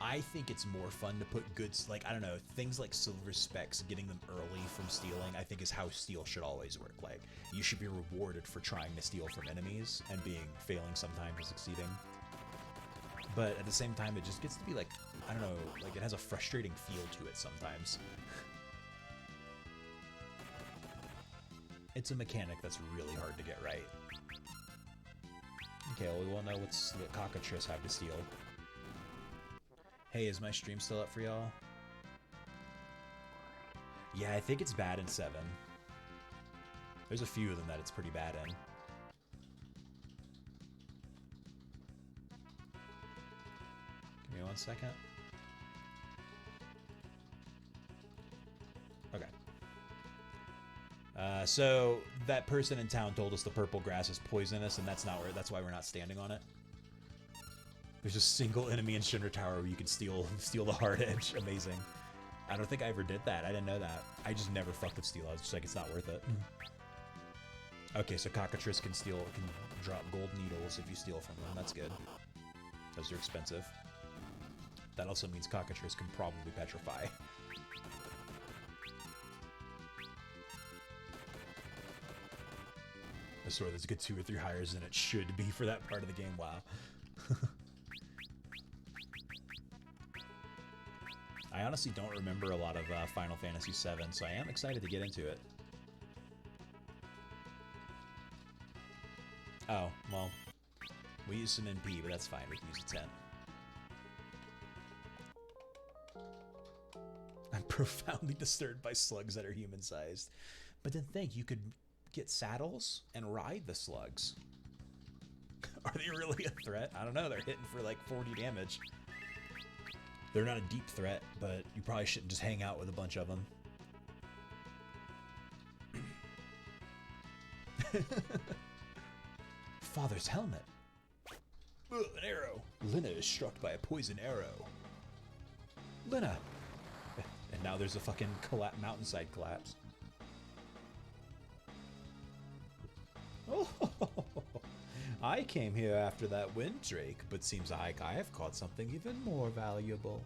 I think it's more fun to put goods, like, I don't know, things like silver specs, getting them early from stealing, I think is how steal should always work. Like, you should be rewarded for trying to steal from enemies and failing sometimes and succeeding. But at the same time, it just gets to be like, I don't know, like it has a frustrating feel to it sometimes. It's a mechanic that's really hard to get right. Okay, well, we won't know what cockatrice have to steal. Hey, is my stream still up for y'all? Yeah, I think it's bad in 7. There's a few of them that it's pretty bad in. Give me 1 second. Okay. So that person in town told us the purple grass is poisonous, and that's why we're not standing on it. There's a single enemy in Shinra Tower where you can steal the hard edge. Amazing. I don't think I ever did that. I didn't know that. I just never fucked with steel. I was just like, it's not worth it. Okay, so cockatrice can drop gold needles if you steal from them. That's good. Those are expensive. That also means cockatrice can probably petrify. A sword that's a good 2 or 3 higher than it should be for that part of the game. Wow. I honestly don't remember a lot of Final Fantasy VII, so I am excited to get into it. Oh, well, we use some NP, but that's fine. We can use a 10. I'm profoundly disturbed by slugs that are human-sized. But then think, you could get saddles and ride the slugs. Are they really a threat? I don't know. They're hitting for like 40 damage. They're not a deep threat, but you probably shouldn't just hang out with a bunch of them. Father's helmet. Ugh, an arrow. Lena is struck by a poison arrow. Lena. And now there's a fucking mountainside collapse. Oh, I came here after that windrake, but seems like I have caught something even more valuable.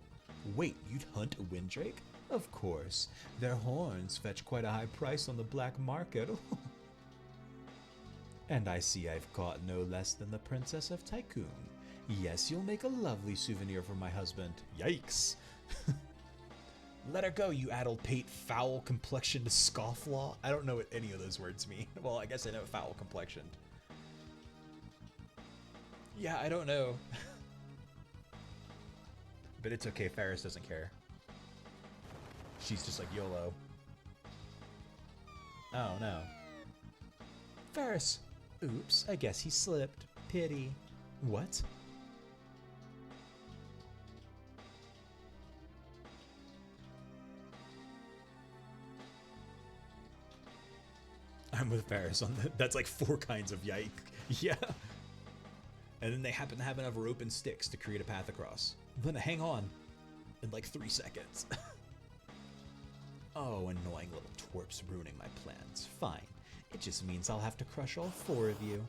Wait, you'd hunt a windrake? Of course. Their horns fetch quite a high price on the black market. And I see I've caught no less than the Princess of Tycoon. Yes, you'll make a lovely souvenir for my husband. Yikes. Let her go, you addled pate, foul complexioned scofflaw. I don't know what any of those words mean. Well, I guess I know foul complexioned. Yeah, I don't know. But it's okay, Ferris doesn't care. She's just like, YOLO. Oh, no. Ferris! Oops, I guess he slipped. Pity. What? I'm with Ferris on that. That's like 4 kinds of yike. Yeah. And then they happen to have enough rope and sticks to create a path across. Then hang on. In like 3 seconds. Oh, annoying little twerps ruining my plans. Fine. It just means I'll have to crush all 4 of you.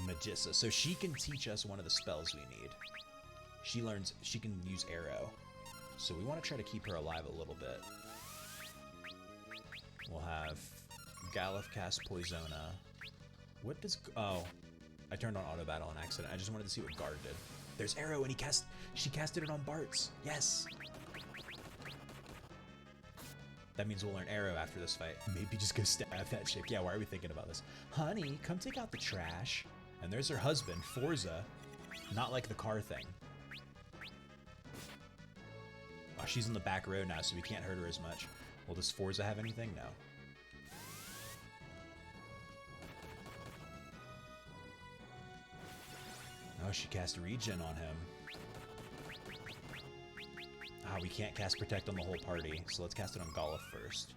Magissa. So she can teach us one of the spells we need. She can use arrow. So we want to try to keep her alive a little bit. We'll have Galuf cast Poisona. What does... Oh, I turned on auto battle on accident. I just wanted to see what Guard did. There's arrow, and she casted it on Bart's. Yes. That means we'll learn arrow after this fight. Maybe just go stab that chick. Yeah, why are we thinking about this? Honey, come take out the trash. And there's her husband, Forza. Not like the car thing. Oh, she's in the back row now, so we can't hurt her as much. Well, does Forza have anything? No. Oh, she cast regen on him. Ah, we can't cast Protect on the whole party, so let's cast it on Galuf first.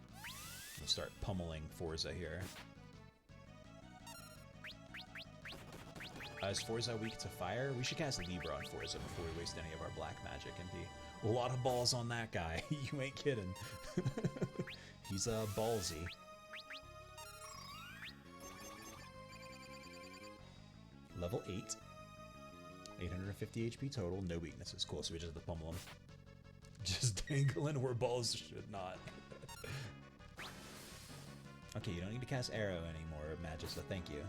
We'll start pummeling Forza here. Is Forza weak to fire? We should cast Libra on Forza before we waste any of our black magic and be a lot of balls on that guy. You ain't kidding. He's ballsy. Level 8. 850 HP total, no weaknesses. Cool, so we just have to pummel him. Just dangling where balls should not. Okay, you don't need to cast arrow anymore, Magissa, thank you.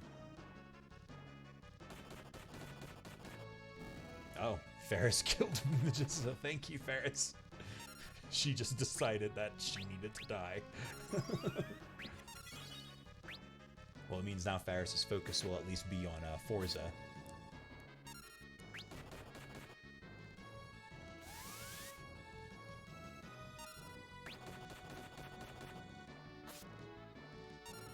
Oh, Ferris killed Magissa. Thank you, Ferris. She just decided that she needed to die. Well, it means now Ferris's focus will at least be on Forza.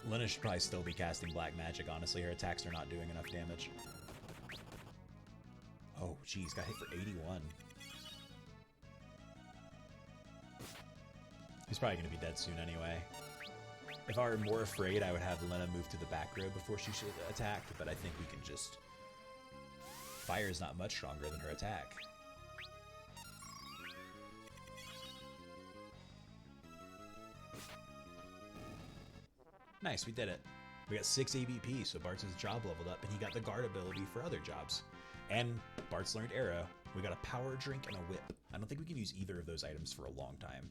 Lena should probably still be casting black magic, honestly. Her attacks are not doing enough damage. Oh, geez, got hit for 81. He's probably going to be dead soon anyway. If I were more afraid, I would have Lena move to the back row before she should attack, but I think we can just... Fire is not much stronger than her attack. Nice, we did it. We got 6 AVP, so Bart's job leveled up, and he got the guard ability for other jobs. And Bart's learned arrow. We got a power drink and a whip. I don't think we can use either of those items for a long time.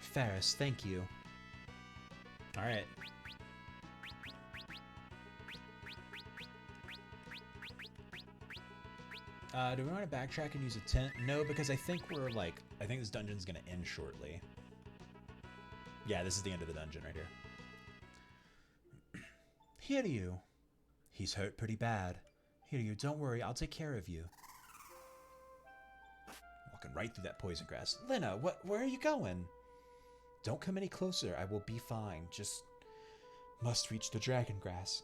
Ferris, thank you. Alright. Do we want to backtrack and use a tent? No, because I think we're like... I think this dungeon's going to end shortly. Yeah, this is the end of the dungeon right here. Hiryu. He's hurt pretty bad. Hiryu, don't worry. I'll take care of you. Walking right through that poison grass. Lena, where are you going? Don't come any closer. I will be fine. Just must reach the dragon grass.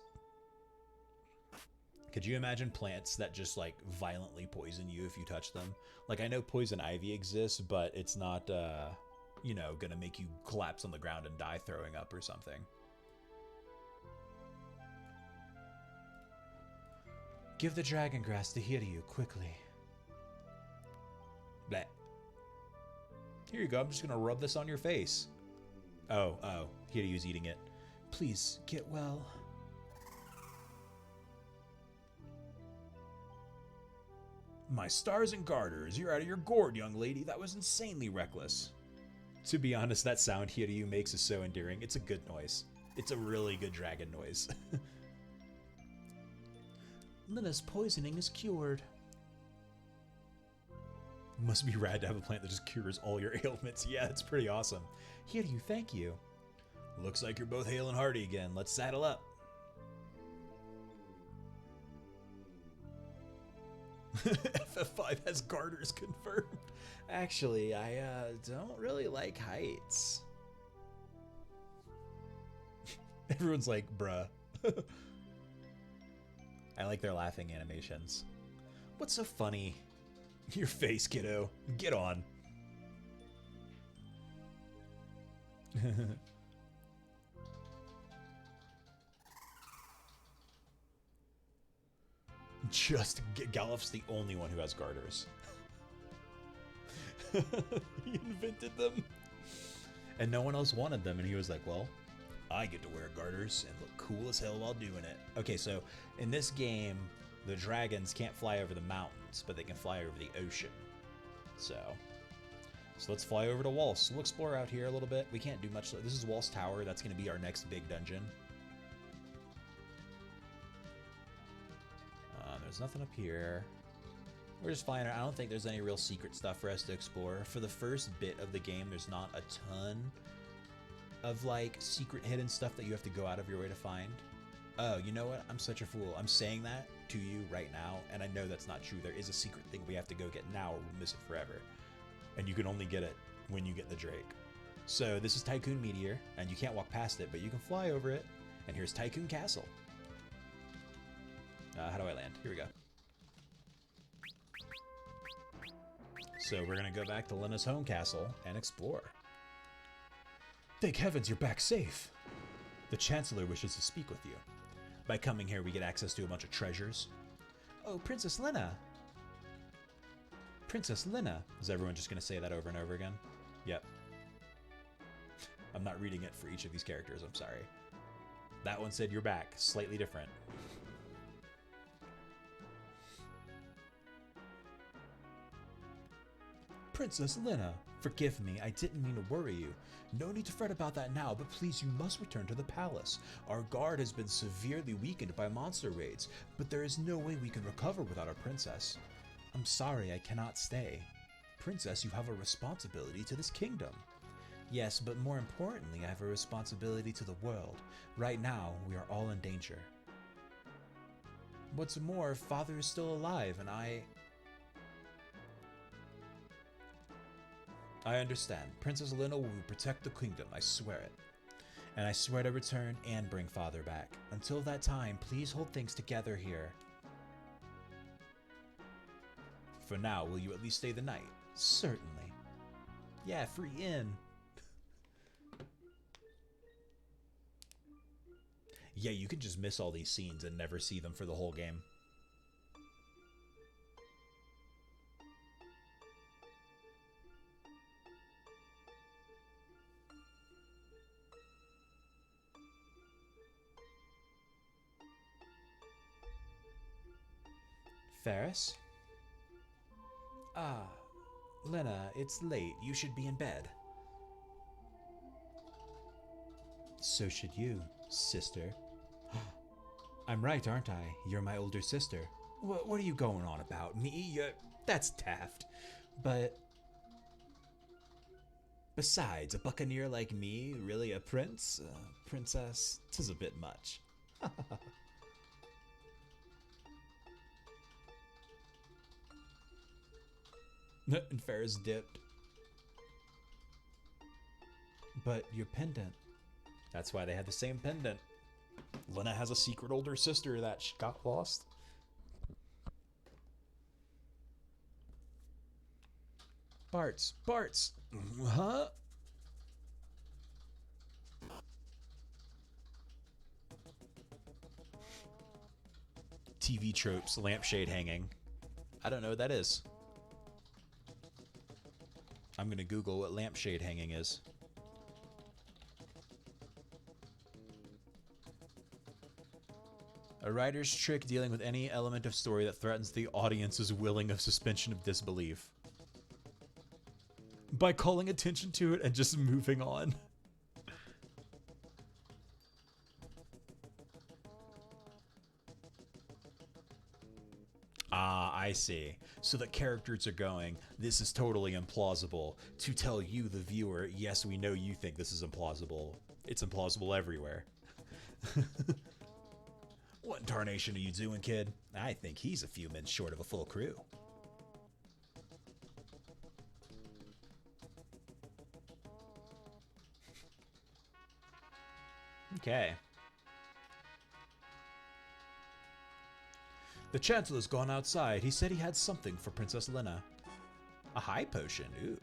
Could you imagine plants that just like violently poison you if you touch them? Like, I know poison ivy exists, but it's not, you know, gonna make you collapse on the ground and die throwing up or something. Give the dragon grass to Hiryu quickly. Bleh. Here you go. I'm just gonna rub this on your face. Oh, Hiryu's eating it. Please get well. My stars and garters, you're out of your gourd, young lady. That was insanely reckless. To be honest, that sound Hiryu makes is so endearing. It's a good noise. It's a really good dragon noise. Lena's poisoning is cured. Must be rad to have a plant that just cures all your ailments. Yeah, it's pretty awesome. Hiryu, thank you. Looks like you're both hale and hearty again. Let's saddle up. FF5 has garters confirmed. Actually, I don't really like heights. Everyone's like, bruh. I like their laughing animations. What's so funny? Your face, kiddo. Get on. Just Gallup's the only one who has garters. He invented them. And no one else wanted them, and he was like, well, I get to wear garters and look cool as hell while doing it. Okay, so in this game, the dragons can't fly over the mountains, but they can fly over the ocean. So let's fly over to Walse. We'll explore out here a little bit. We can't do much. This is Walse Tower. That's going to be our next big dungeon. There's nothing up here. We're just flying around. I don't think there's any real secret stuff for us to explore. For the first bit of the game, there's not a ton of like secret hidden stuff that you have to go out of your way to find. Oh, you know what? I'm such a fool. I'm saying that to you right now, and I know that's not true. There is a secret thing we have to go get now, or we'll miss it forever. And you can only get it when you get the Drake. So this is Tycoon Meteor, and you can't walk past it, but you can fly over it. And here's Tycoon Castle. How do I land? Here we go. So we're going to go back to Lena's home castle and explore. Thank heavens you're back safe. The Chancellor wishes to speak with you. By coming here, we get access to a bunch of treasures. Oh, Princess Lena. Princess Lena. Is everyone just going to say that over and over again? Yep. I'm not reading it for each of these characters, I'm sorry. That one said you're back. Slightly different. Princess Lena, forgive me, I didn't mean to worry you. No need to fret about that now, but please you must return to the palace. Our guard has been severely weakened by monster raids, but there is no way we can recover without our princess. I'm sorry I cannot stay. Princess, you have a responsibility to this kingdom. Yes, but more importantly, I have a responsibility to the world. Right now, we are all in danger. What's more, Father is still alive, and I understand. Princess Lena will protect the kingdom, I swear it. And I swear to return and bring Father back. Until that time, please hold things together here. For now, will you at least stay the night? Certainly. Yeah, free inn. Yeah, you can just miss all these scenes and never see them for the whole game. Ferris? Ah, Lena, it's late. You should be in bed. So should you, sister. I'm right, aren't I? You're my older sister. What are you going on about? Me? That's daft. But besides, a buccaneer like me, really a prince? Princess? 'Tis a bit much. And Ferris dipped. But your pendant. That's why they had the same pendant. Lena has a secret older sister that she got lost. Bart's. Huh? TV tropes, lampshade hanging. I don't know what that is. I'm gonna Google what lampshade hanging is. A writer's trick dealing with any element of story that threatens the audience's willing of suspension of disbelief. By calling attention to it and just moving on. Ah, I see. So the characters are going, this is totally implausible, to tell you, the viewer, yes, we know you think this is implausible. It's implausible everywhere. What in tarnation are you doing, kid? I think he's a few men short of a full crew. Okay. The Chancellor's gone outside. He said he had something for Princess Lena. A high potion, ooh.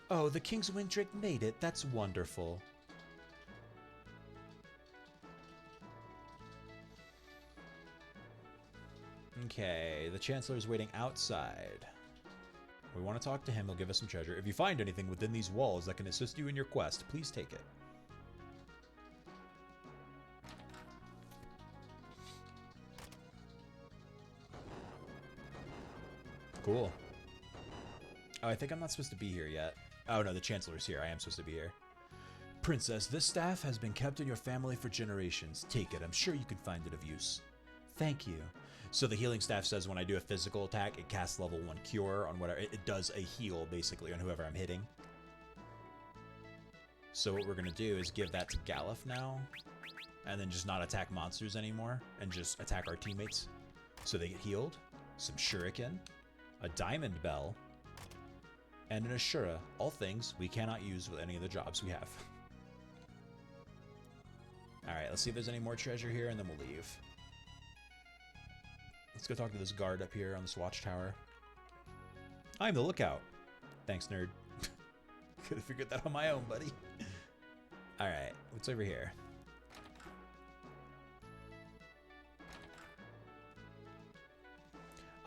Oh, the King's Wing Drake made it. That's wonderful. Okay, the Chancellor's waiting outside. We want to talk to him. He'll give us some treasure. If you find anything within these walls that can assist you in your quest, please take it. Cool. Oh, I think I'm not supposed to be here yet. Oh, no, the Chancellor's here. I am supposed to be here. Princess, this staff has been kept in your family for generations. Take it. I'm sure you can find it of use. Thank you. So the healing staff says when I do a physical attack, it casts level 1 cure on whatever. It does a heal, basically, on whoever I'm hitting. So what we're going to do is give that to Galuf now. And then just not attack monsters anymore. And just attack our teammates. So they get healed. Some shuriken. A diamond bell. And an Ashura. All things we cannot use with any of the jobs we have. Alright, let's see if there's any more treasure here, and then we'll leave. Let's go talk to this guard up here on this watchtower. I'm the lookout. Thanks, nerd. Could have figured that on my own, buddy. Alright, what's over here?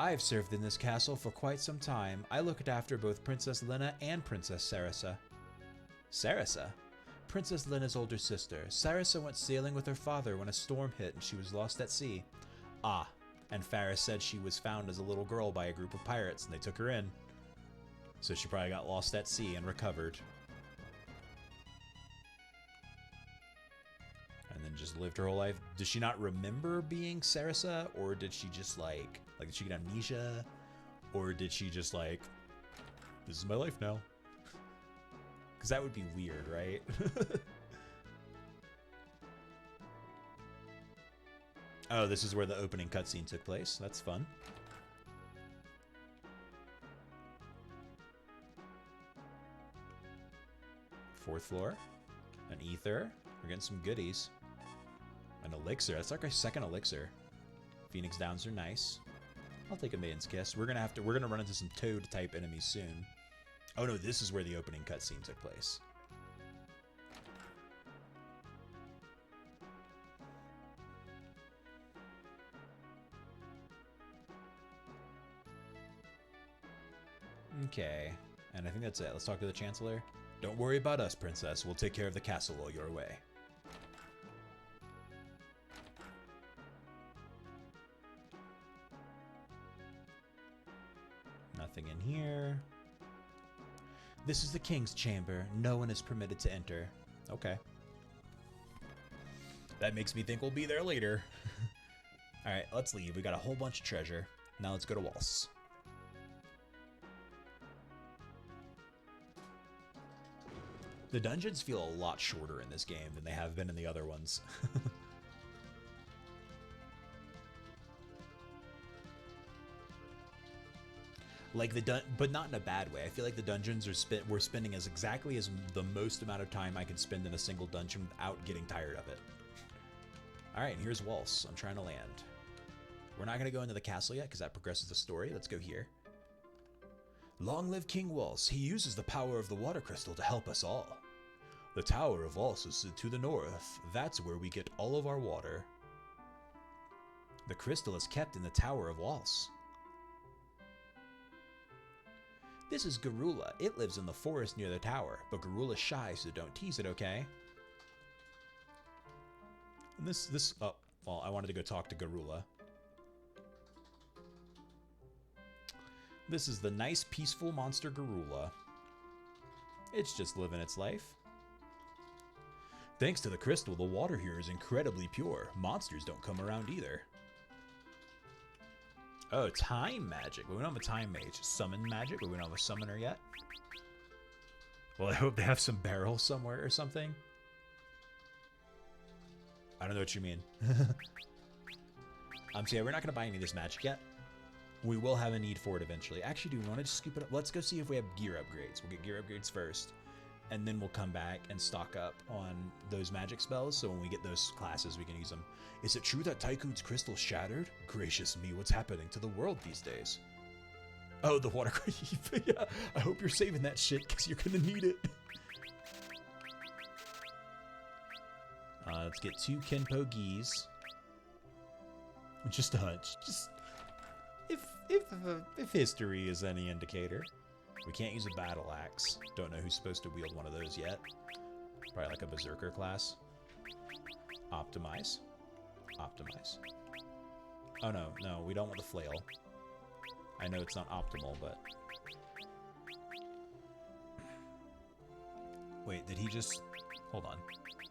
I've served in this castle for quite some time. I looked after both Princess Lena and Princess Sarasa. Sarasa? Princess Lena's older sister. Sarasa went sailing with her father when a storm hit and she was lost at sea. Ah, and Ferris said she was found as a little girl by a group of pirates and they took her in. So she probably got lost at sea and recovered. And then just lived her whole life. Does she not remember being Sarasa? Or did she just like did she get amnesia? Or did she just like, this is my life now? Because that would be weird, right? Oh, this is where the opening cutscene took place. That's fun. Fourth floor. An ether. We're getting some goodies. An elixir. That's like our second elixir. Phoenix Downs are nice. I'll take a Maiden's Kiss. We're gonna run into some Toad type enemies soon. Oh no, this is where the opening cutscene took place. Okay, and I think that's it. Let's talk to the Chancellor. Don't worry about us, Princess. We'll take care of the castle while you're away. nothing in here. This is the king's chamber. No one is permitted to enter. Okay. That makes me think we'll be there later. Alright, let's leave. We got a whole bunch of treasure. Now let's go to Walse. The dungeons feel a lot shorter in this game than they have been in the other ones. Like but not in a bad way. I feel like the dungeons we're spending as exactly as the most amount of time I can spend in a single dungeon without getting tired of it. All right, and here's Walse. I'm trying to land. We're not going to go into the castle yet because that progresses the story. Let's go here. Long live King Walse. He uses the power of the water crystal to help us all. The Tower of Walse is to the north. That's where we get all of our water. The crystal is kept in the Tower of Walse. This is Garula. It lives in the forest near the tower, but Garula's shy, so don't tease it, okay? And oh, well, I wanted to go talk to Garula. This is the nice, peaceful monster Garula. It's just living its life. Thanks to the crystal, the water here is incredibly pure. Monsters don't come around either. Oh, time magic. But we don't have a time mage. Summon magic, but we don't have a summoner yet. Well, I hope they have some barrels somewhere or something. I don't know what you mean. So yeah, we're not going to buy any of this magic yet. We will have a need for it eventually. Actually, do we want to just scoop it up? Let's go see if we have gear upgrades. We'll get gear upgrades first. And then we'll come back and stock up on those magic spells, so when we get those classes, we can use them. Is it true that Tycoon's crystal shattered? Gracious me, what's happening to the world these days? Oh, the water. Yeah, I hope you're saving that shit, because you're going to need it. Let's get 2 Kenpo geese. Just a hunch. Just if history is any indicator. We can't use a battle axe. Don't know who's supposed to wield one of those yet. Probably like a berserker class. Optimize. Optimize. Oh no, no, we don't want the flail. I know it's not optimal, but... Wait, did he just... Hold on.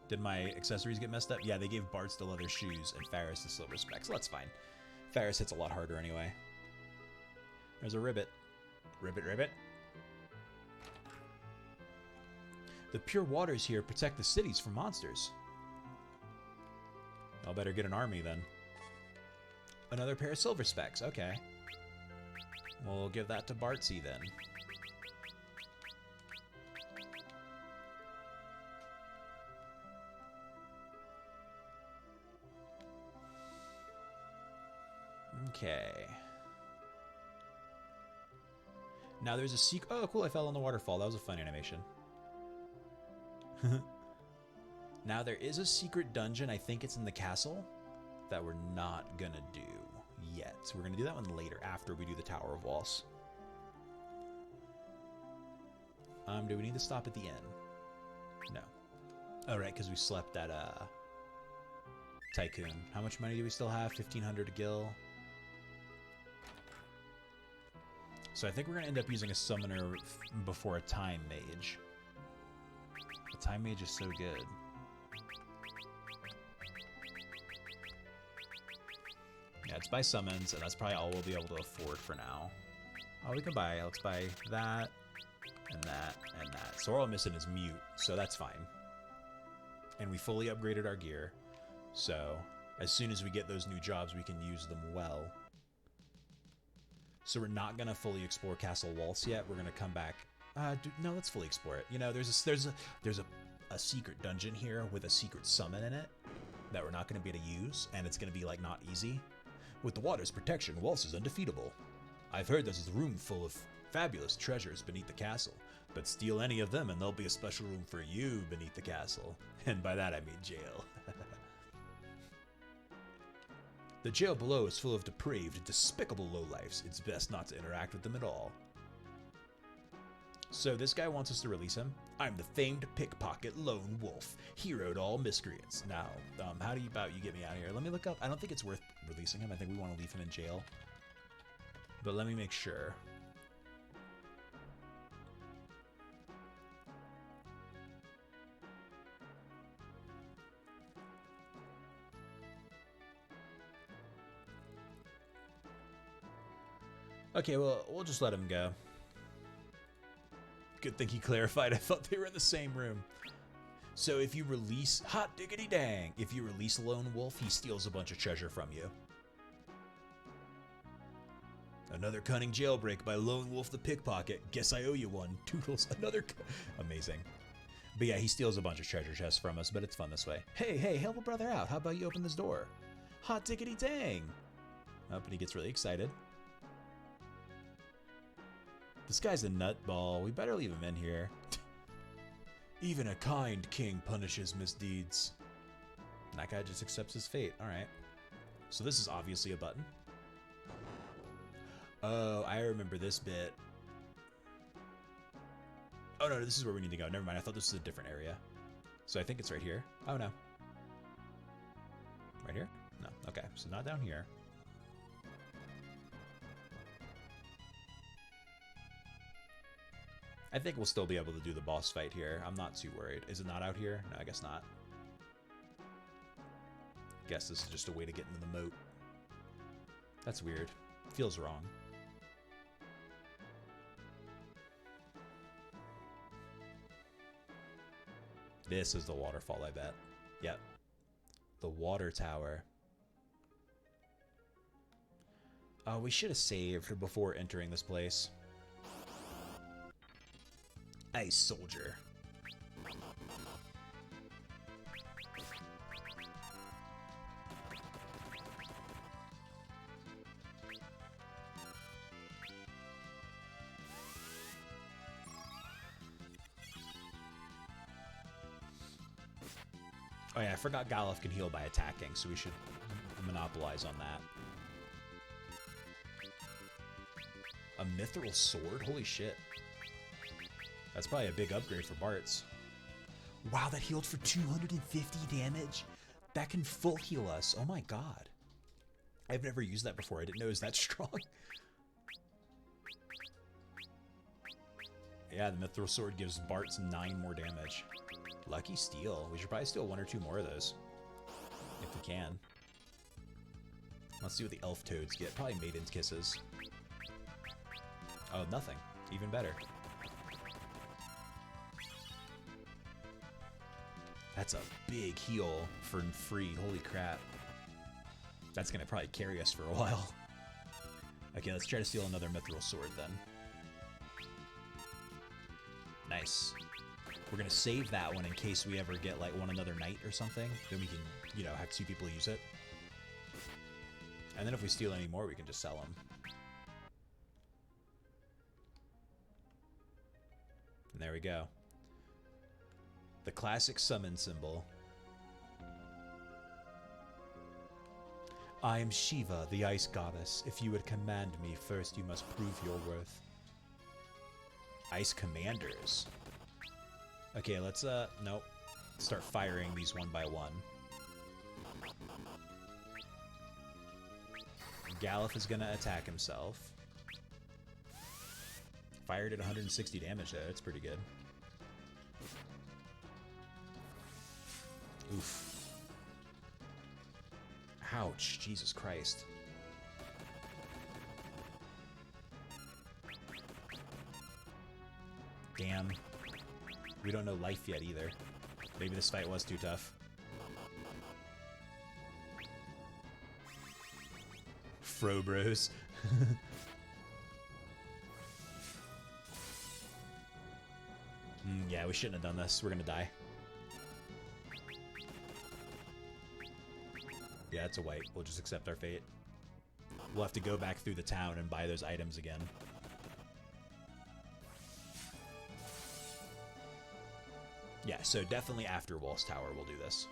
Did my accessories get messed up? Yeah, they gave Bartz the leather shoes and Faris the silver specs. So that's fine. Faris hits a lot harder anyway. There's a ribbit. Ribbit, ribbit. The pure waters here protect the cities from monsters. I'll better get an army then. Another pair of silver specs. Okay. We'll give that to Bartzy then. Okay. Now there's a secret. Oh, cool. I fell on the waterfall. That was a fun animation. Now there is a secret dungeon. I think it's in the castle that we're not going to do yet. So we're going to do that one later after we do the Tower of Walse. Do we need to stop at the inn? No. Oh, right, because we slept at Tycoon. How much money do we still have? 1,500 to gill. So I think we're going to end up using a summoner before a time mage. The time mage is so good. Yeah, it's by summons, and that's probably all we'll be able to afford for now. Oh, we can buy. Let's buy that, and that, and that. So all I'm missing is mute, so that's fine. And we fully upgraded our gear, so as soon as we get those new jobs, we can use them well. So we're not going to fully explore Castle Walse yet. We're going to come back. No, let's fully explore it. You know, there's a secret dungeon here with a secret summon in it that we're not going to be able to use, and it's going to be, like, not easy. With the water's protection, Walse is undefeatable. I've heard there's a room full of fabulous treasures beneath the castle, but steal any of them and there'll be a special room for you beneath the castle. And by that I mean jail. The jail below is full of depraved, despicable lowlifes. It's best not to interact with them at all. So this guy wants us to release him. I'm the famed pickpocket lone wolf, hero to all miscreants. Now, how about you get me out of here? Let me look up. I don't think it's worth releasing him. I think we want to leave him in jail. But let me make sure. Okay, well, we'll just let him go. Good thing he clarified. I thought they were in the same room. So if you release... Hot diggity dang! If you release Lone Wolf, he steals a bunch of treasure from you. Another cunning jailbreak by Lone Wolf the Pickpocket. Guess I owe you one. Toodles, another... Amazing. But yeah, he steals a bunch of treasure chests from us, but it's fun this way. Hey, hey, help a brother out. How about you open this door? Hot diggity dang! Oh, and he gets really excited. This guy's a nutball. We better leave him in here. Even a kind king punishes misdeeds. And that guy just accepts his fate. Alright. So this is obviously a button. Oh, I remember this bit. Oh no, this is where we need to go. Never mind, I thought this was a different area. So I think it's right here. Oh no. Right here? No, okay, so not down here. I think we'll still be able to do the boss fight here. I'm not too worried. Is it not out here? No, I guess not. Guess this is just a way to get into the moat. That's weird. Feels wrong. This is the waterfall, I bet. Yep. The water tower. Oh, we should have saved before entering this place. Ice soldier. Oh yeah, I forgot Galuf can heal by attacking, so we should monopolize on that. A mithril sword? Holy shit. That's probably a big upgrade for Bart's. Wow, that healed for 250 damage? That can full heal us. Oh my god. I've never used that before. I didn't know it was that strong. Yeah, the mithril sword gives Bart's 9 more damage. Lucky steal. We should probably steal 1 or 2 more of those. If we can. Let's see what the elf toads get. Probably maiden's kisses. Oh, nothing. Even better. That's a big heal for free. Holy crap. That's going to probably carry us for a while. Okay, let's try to steal another mithril sword then. Nice. We're going to save that one in case we ever get, like, one another night or something. Then we can, you know, have 2 people use it. And then if we steal any more, we can just sell them. And there we go. The classic summon symbol. I am Shiva, the ice goddess. If you would command me, first you must prove your worth. Ice commanders. Okay, let's, nope. Start firing these one by one. Galuf is gonna attack himself. Fired at 160 damage though, that's pretty good. Oof. Ouch, Jesus Christ. Damn. We don't know life yet either. Maybe this fight was too tough. Fro bros. Yeah, we shouldn't have done this. We're gonna die. Yeah, it's a wipe. We'll just accept our fate. We'll have to go back through the town and buy those items again. Yeah, so definitely after Walse Tower we'll do this.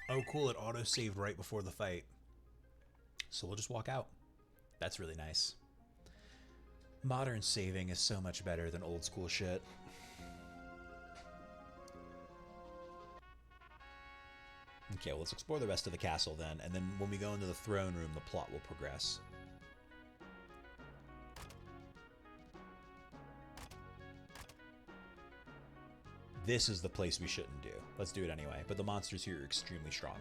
Oh, cool. It auto-saved right before the fight. So we'll just walk out. That's really nice. Modern saving is so much better than old school shit. Okay, well, let's explore the rest of the castle then, and then when we go into the throne room, the plot will progress. This is the place we shouldn't do. Let's do it anyway. But the monsters here are extremely strong.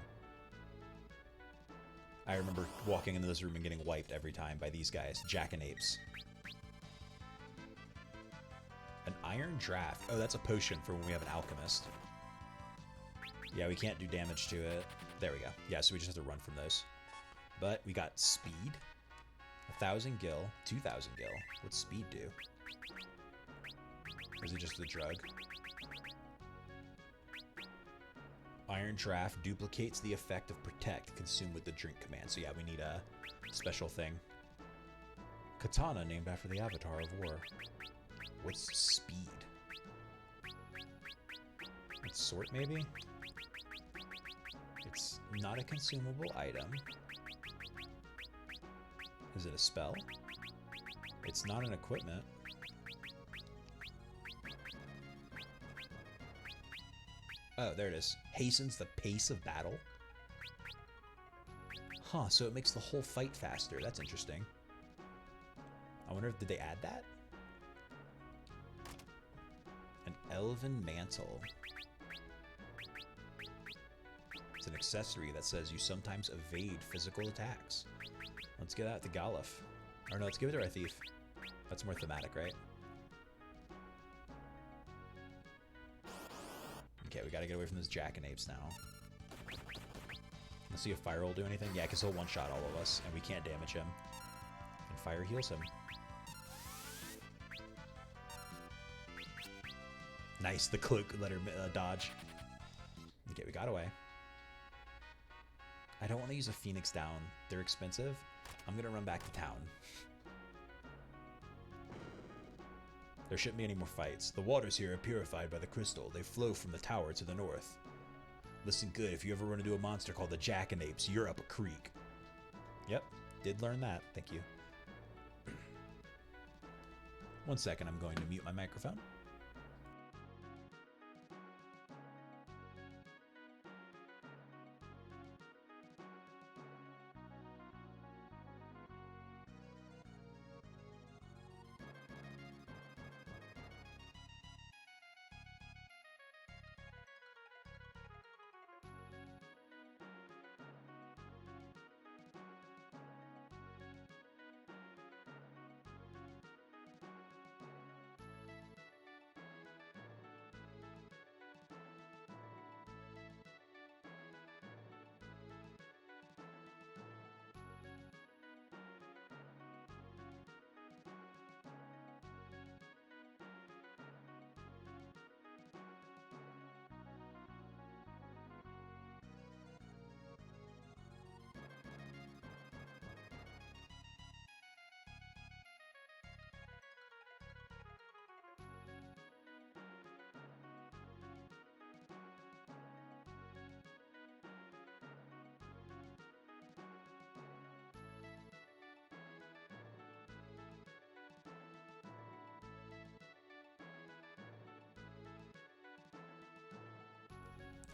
I remember walking into this room and getting wiped every time by these guys. Jackanapes. An iron draft. Oh, that's a potion for when we have an alchemist. Yeah, we can't do damage to it. There we go. Yeah, so we just have to run from those. But we got speed. 1,000 gil. 2,000 gil. What's speed do? Or is it just the drug? Iron Draft duplicates the effect of Protect consumed with the drink command. So yeah, we need a special thing. Katana named after the Avatar of War. What's speed? It's sort, maybe? It's not a consumable item. Is it a spell? It's not an equipment. Oh, there it is. Hastens the pace of battle. Huh, so it makes the whole fight faster. That's interesting. I wonder if did they add that? An elven mantle. It's an accessory that says you sometimes evade physical attacks. Let's get out to Galuf. Or no, let's give it to our thief. That's more thematic, right? Okay, we gotta get away from those jackanapes now. Let's see if fire will do anything. Yeah, because he'll one-shot all of us, and we can't damage him. And fire heals him. Nice, the cloak let her dodge. Okay, we got away. I don't want to use a Phoenix down. They're expensive. I'm gonna run back to town. There shouldn't be any more fights. The waters here are purified by the crystal. They flow from the tower to the north. Listen good, if you ever run into a monster called the Jackanapes, you're up a creek. Yep, did learn that. Thank you. 1 second, I'm going to mute my microphone.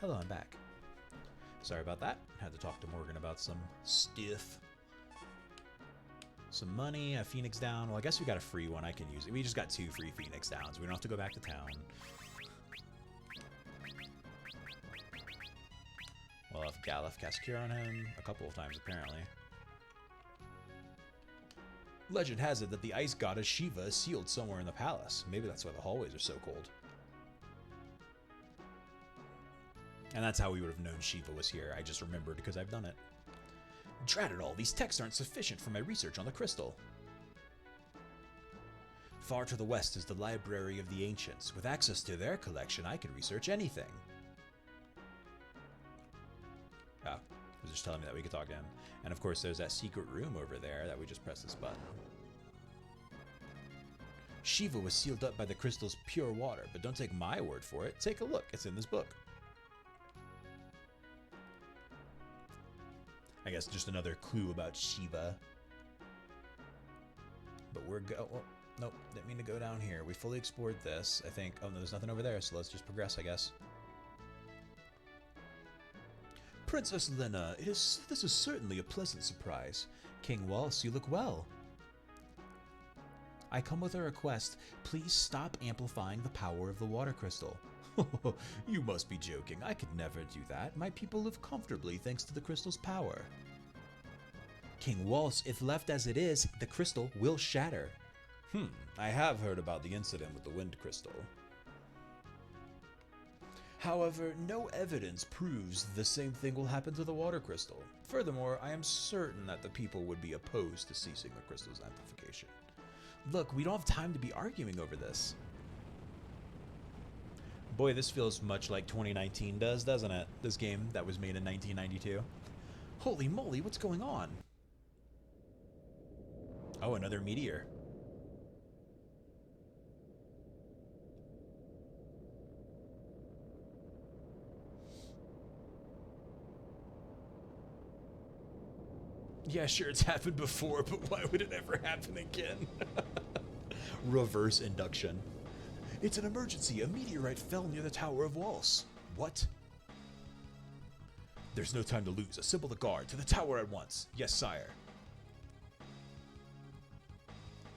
Hello, I'm back. Sorry about that. Had to talk to Morgan about some stuff. Some money, a Phoenix down. Well, I guess we got a free one. I can use it. We just got 2 free Phoenix downs. We don't have to go back to town. We'll have Galuf cast Cure on him a couple of times, apparently. Legend has it that the ice goddess Shiva is sealed somewhere in the palace. Maybe that's why the hallways are so cold. And that's how we would have known Shiva was here. I just remembered because I've done it. Drat it all, these texts aren't sufficient for my research on the crystal. Far to the west is the Library of the Ancients. With access to their collection, I can research anything. Oh, it was just telling me that we could talk to him. And of course, there's that secret room over there that we just press this button. Shiva was sealed up by the crystal's pure water, but don't take my word for it. Take a look, it's in this book. I guess just another clue about Shiva. But we're oh, nope, didn't mean to go down here. We fully explored this, I think. Oh, no, there's nothing over there, so let's just progress, I guess. Princess Lena, this is certainly a pleasant surprise. King Walse, you look well. I come with a request. Please stop amplifying the power of the water crystal. You must be joking. I could never do that. My people live comfortably thanks to the crystal's power. King Walse, if left as it is, the crystal will shatter. I have heard about the incident with the wind crystal. However, no evidence proves the same thing will happen to the water crystal. Furthermore, I am certain that the people would be opposed to ceasing the crystal's amplification. Look, we don't have time to be arguing over this. Boy, this feels much like 2019 does, doesn't it? This game that was made in 1992. Holy moly, what's going on? Oh, another meteor. Yeah, sure, it's happened before, but why would it ever happen again? Reverse induction. It's an emergency. A meteorite fell near the Tower of Walse. What? There's no time to lose. Assemble the guard. To the tower at once. Yes, sire.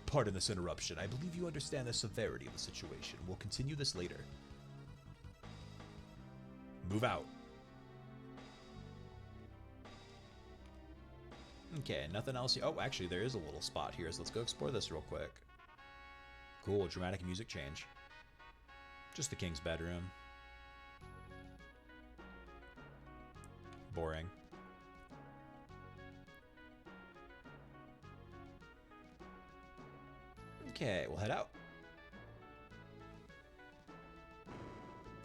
Pardon this interruption. I believe you understand the severity of the situation. We'll continue this later. Move out. Okay, nothing else. Oh, actually, there is a little spot here, so let's go explore this real quick. Cool, dramatic music change. Just the king's bedroom. Boring. Okay, we'll head out.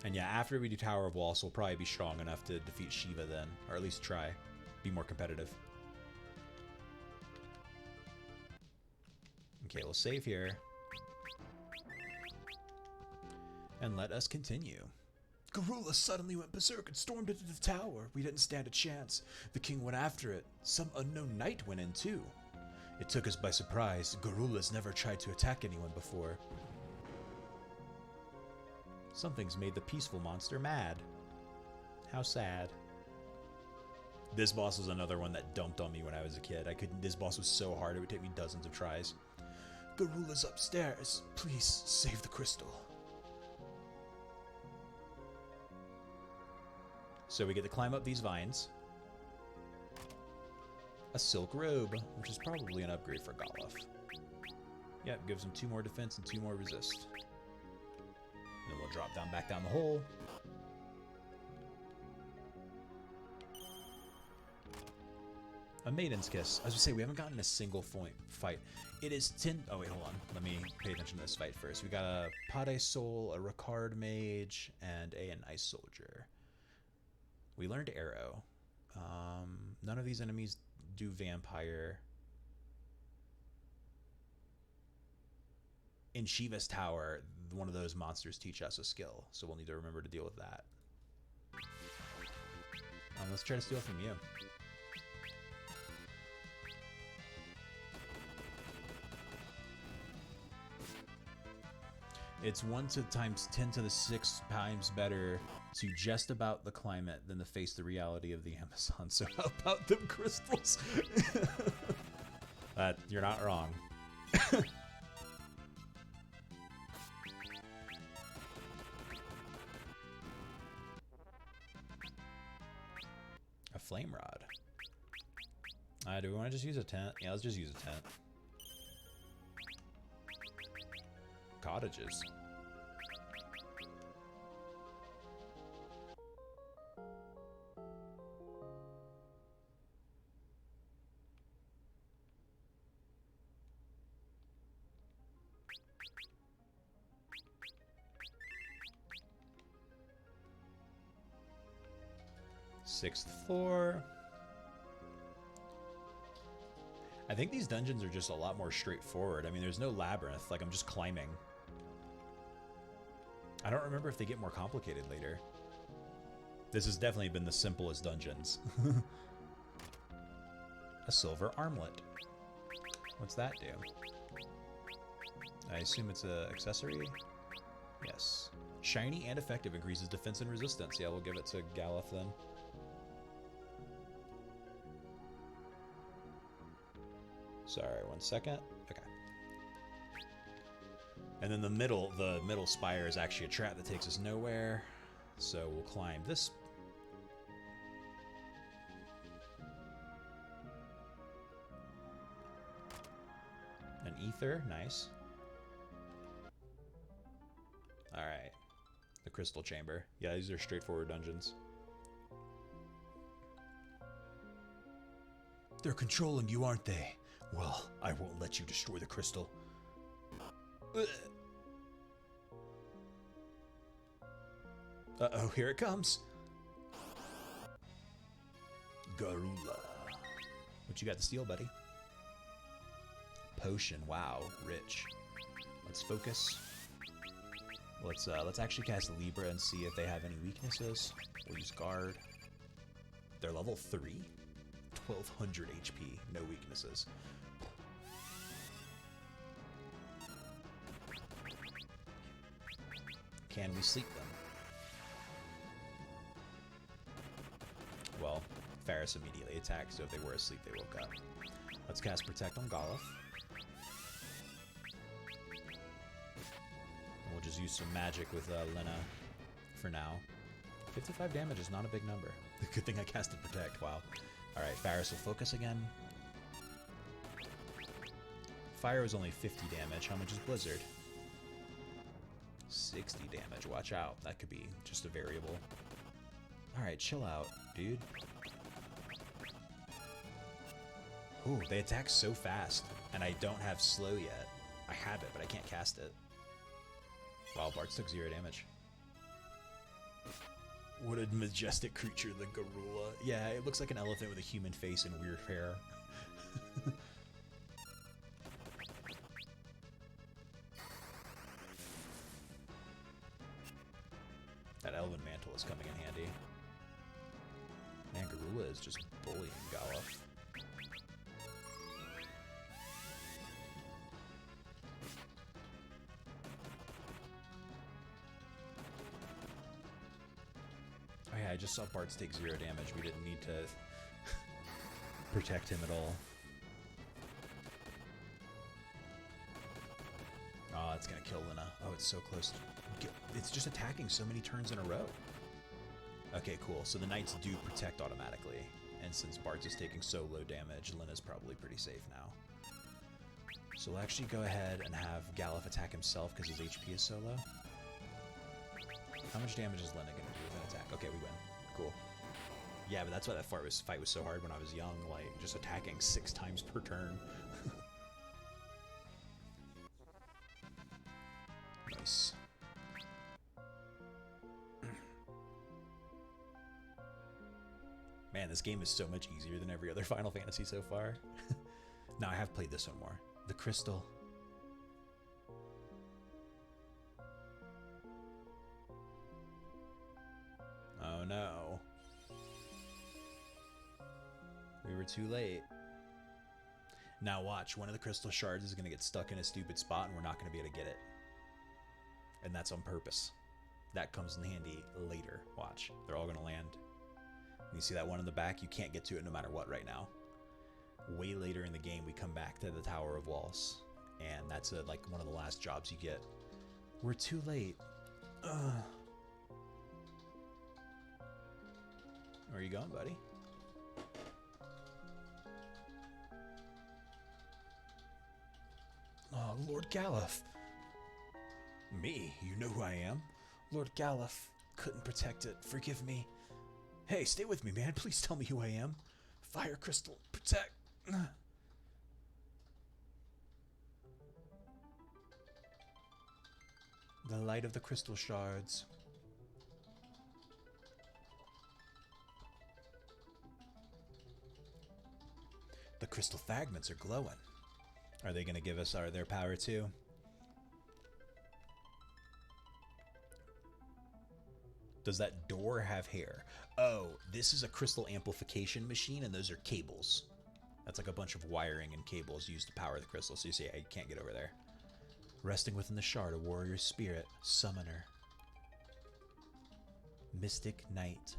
And yeah, after we do Tower of Walse, we'll probably be strong enough to defeat Shiva then. Or at least try. Be more competitive. Okay, we'll save here. And let us continue. Garula suddenly went berserk and stormed into the tower. We didn't stand a chance. The king went after it. Some unknown knight went in too. It took us by surprise. Garula's never tried to attack anyone before. Something's made the peaceful monster mad. How sad. This boss was another one that dumped on me when I was a kid. This boss was so hard it would take me dozens of tries. Garula's upstairs. Please save the crystal. So we get to climb up these vines. A silk robe, which is probably an upgrade for Goluf. Yep, gives him 2 more defense and 2 more resist. Then we'll drop down back down the hole. A Maiden's Kiss. As we say, we haven't gotten a single fight. It is 10... Oh, wait, hold on. Let me pay attention to this fight first. We got a Pade Soul, a Ricard Mage, and an Ice Soldier. We learned Arrow. None of these enemies do Vampire. In Shiva's Tower, one of those monsters teach us a skill, so we'll need to remember to deal with that. Let's try to steal from you. It's 1 times 10 to the 6 times better to just about the climate than to face the reality of the Amazon. So how about them crystals? You're not wrong. A flame rod. Do we want to just use a tent? Yeah, let's just use a tent. Cottages. Sixth floor. I think these dungeons are just a lot more straightforward. I mean, there's no labyrinth. Like, I'm just climbing. I don't remember if they get more complicated later. This has definitely been the simplest dungeons. A silver armlet. What's that do? I assume it's an accessory? Yes. Shiny and effective, increases defense and resistance. Yeah, we'll give it to Goluf then. Sorry, 1 second. Okay. And then the middle spire is actually a trap that takes us nowhere. So we'll climb this. An ether, nice. Alright. The crystal chamber. Yeah, these are straightforward dungeons. They're controlling you, aren't they? Well, I won't let you destroy the crystal. Uh-oh, here it comes. Garula. What you got to steal, buddy? Potion, wow, rich. Let's focus. Let's actually cast Libra and see if they have any weaknesses. We'll use guard. They're level 3? 1200 HP, no weaknesses. Can we sleep them? Well, Ferris immediately attacked, so if they were asleep, they woke up. Let's cast Protect on Golif. We'll just use some magic with Lena for now. 55 damage is not a big number. Good thing I casted Protect, wow. Alright, Ferris will focus again. Fire is only 50 damage. How much is Blizzard? 60 damage. Watch out. That could be just a variable. Alright, chill out, dude. Ooh, they attack so fast. And I don't have slow yet. I have it, but I can't cast it. Wow, Bartz took 0 damage. What a majestic creature, the Garula. Yeah, it looks like an elephant with a human face and weird hair. That Elven Mantle is coming in handy. Man, Garula is just bullying Golif. Oh yeah, I just saw Bartz take 0 damage. We didn't need to protect him at all. Oh, it's gonna kill Lena. Oh, it's so close. It's just attacking so many turns in a row. Okay, cool. So the knights do protect automatically. And since Bartz is taking so low damage, Lena's probably pretty safe now. So we'll actually go ahead and have Golif attack himself because his HP is so low. How much damage is Lena going to do with an attack? Okay, we win. Cool. Yeah, but that's why that fight was so hard when I was young, like, just attacking 6 times per turn. Nice. Man, this game is so much easier than every other Final Fantasy so far. Now, I have played this one more. The Crystal. Oh no. We were too late. Now watch, one of the crystal shards is going to get stuck in a stupid spot and we're not going to be able to get it. And that's on purpose. That comes in handy later. Watch. They're all going to land. You see that one in the back? You can't get to it no matter what right now. Way later in the game, we come back to the Tower of Walse. And that's like one of the last jobs you get. We're too late. Where are you going, buddy? Oh, Lord Golif. Me? You know who I am? Lord Golif. Couldn't protect it. Forgive me. Hey, stay with me, man. Please tell me who I am. Fire Crystal. Protect. The light of the crystal shards. The crystal fragments are glowing. Are they going to give us their power too? Does that door have hair? Oh, this is a crystal amplification machine, and those are cables. That's like a bunch of wiring and cables used to power the crystal. So you see, I can't get over there. Resting within the shard, a warrior spirit, summoner. Mystic Knight.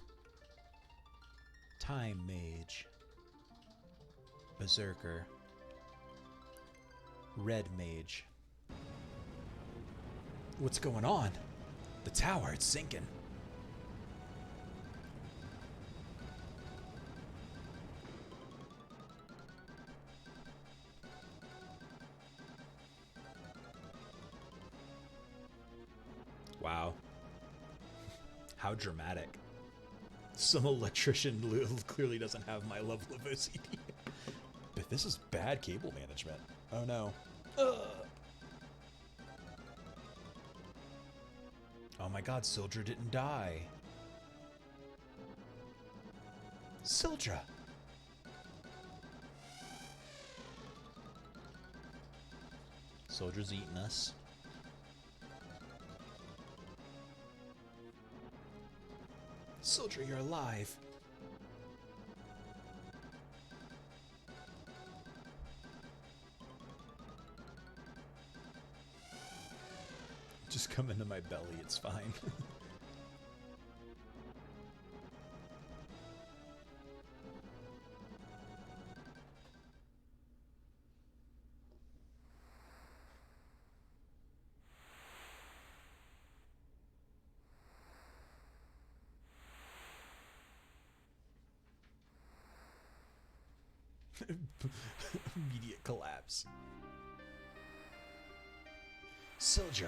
Time Mage. Berserker. Red Mage. What's going on? The tower, it's sinking. Wow. How dramatic. Some electrician clearly doesn't have my level of OCD. But this is bad cable management. Oh no. Oh my god, Sildra didn't die. Sildra! Sildra's eating us. Sildra, you're alive. Just come into my belly, it's fine. Immediate collapse. Sildra.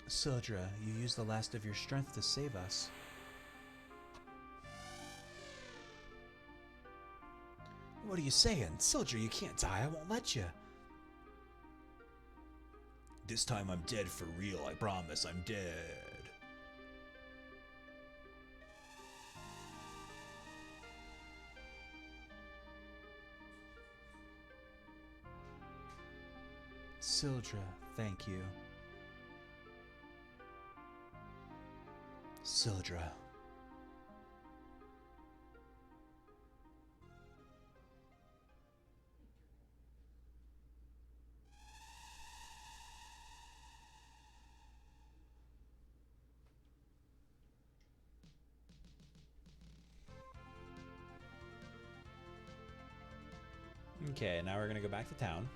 Sildra, you used the last of your strength to save us. What are you saying? Sildra, you can't die. I won't let you. This time I'm dead for real. I promise I'm dead. Sildra, thank you. Sildra. Okay, now we're gonna go back to town.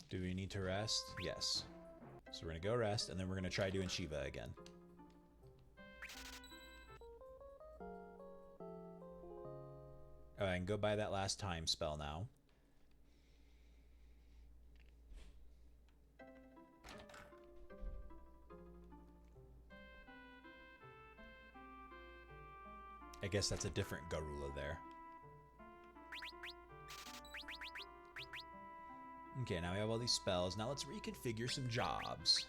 Do we need to rest? Yes. So we're gonna go rest, and then we're gonna try doing Shiva again. Oh, I can go buy that last time spell now. I guess that's a different Garula there. Okay, now we have all these spells. Now let's reconfigure some jobs.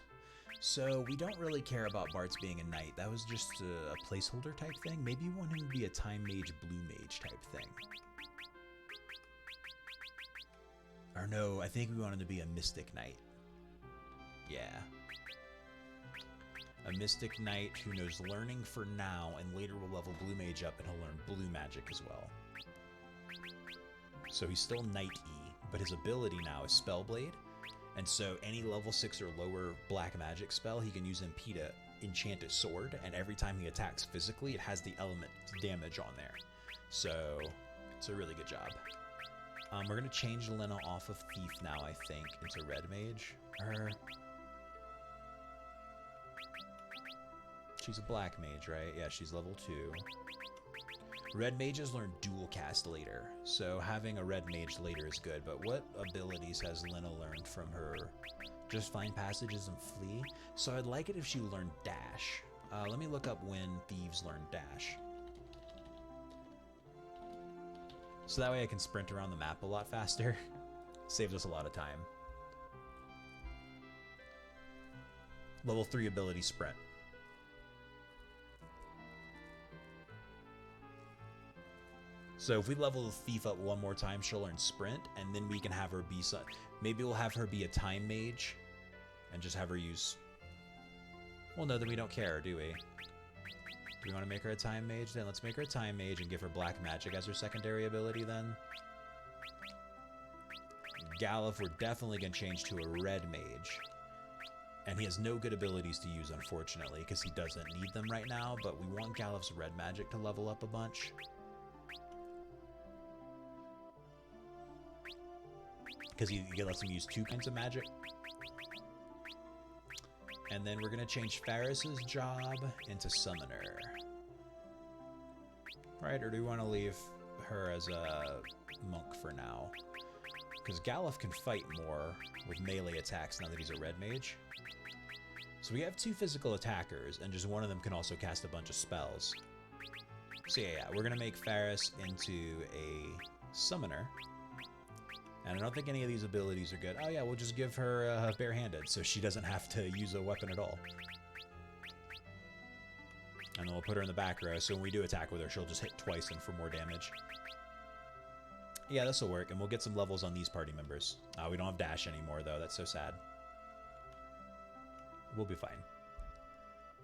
So we don't really care about Bart's being a knight. That was just a placeholder type thing. Maybe you want him to be a time mage, blue mage type thing. Or no, I think we want him to be a mystic knight. Yeah. A mystic knight who knows learning for now and later will level blue mage up and he'll learn blue magic as well. So he's still knight-y, but his ability now is Spellblade. And so any level 6 or lower black magic spell, he can use MP to enchant his sword, and every time he attacks physically, it has the element damage on there. So it's a really good job. We're going to change Lena off of Thief now, I think, into Red Mage. She's a black mage, right? Yeah, she's level 2. Red mages learn dual cast later, so having a red mage later is good, but what abilities has Lena learned from her? Just find passages and flee? So I'd like it if she learned dash. Let me look up when thieves learn dash. So that way I can sprint around the map a lot faster. Saves us a lot of time. Level 3 ability sprint. So if we level the thief up one more time, she'll learn sprint, and then we can have her be some. Maybe we'll have her be a time mage, and just have her use. Well, no, then we don't care, do we? Do we want to make her a time mage? Then let's make her a time mage and give her black magic as her secondary ability. Then Galuf, we're definitely gonna change to a red mage. And he has no good abilities to use, unfortunately, because he doesn't need them right now, but we want Galif's red magic to level up a bunch. Because he lets him use 2 kinds of magic. And then we're going to change Faris's job into Summoner. Right, or do we want to leave her as a monk for now? Because Galif can fight more with melee attacks now that he's a red mage. So we have 2 physical attackers, and just one of them can also cast a bunch of spells. So yeah, we're going to make Faris into a summoner. And I don't think any of these abilities are good. Oh yeah, we'll just give her barehanded, so she doesn't have to use a weapon at all. And then we'll put her in the back row, so when we do attack with her, she'll just hit twice and for more damage. Yeah, this will work, and we'll get some levels on these party members. We don't have dash anymore, though. That's so sad. We'll be fine.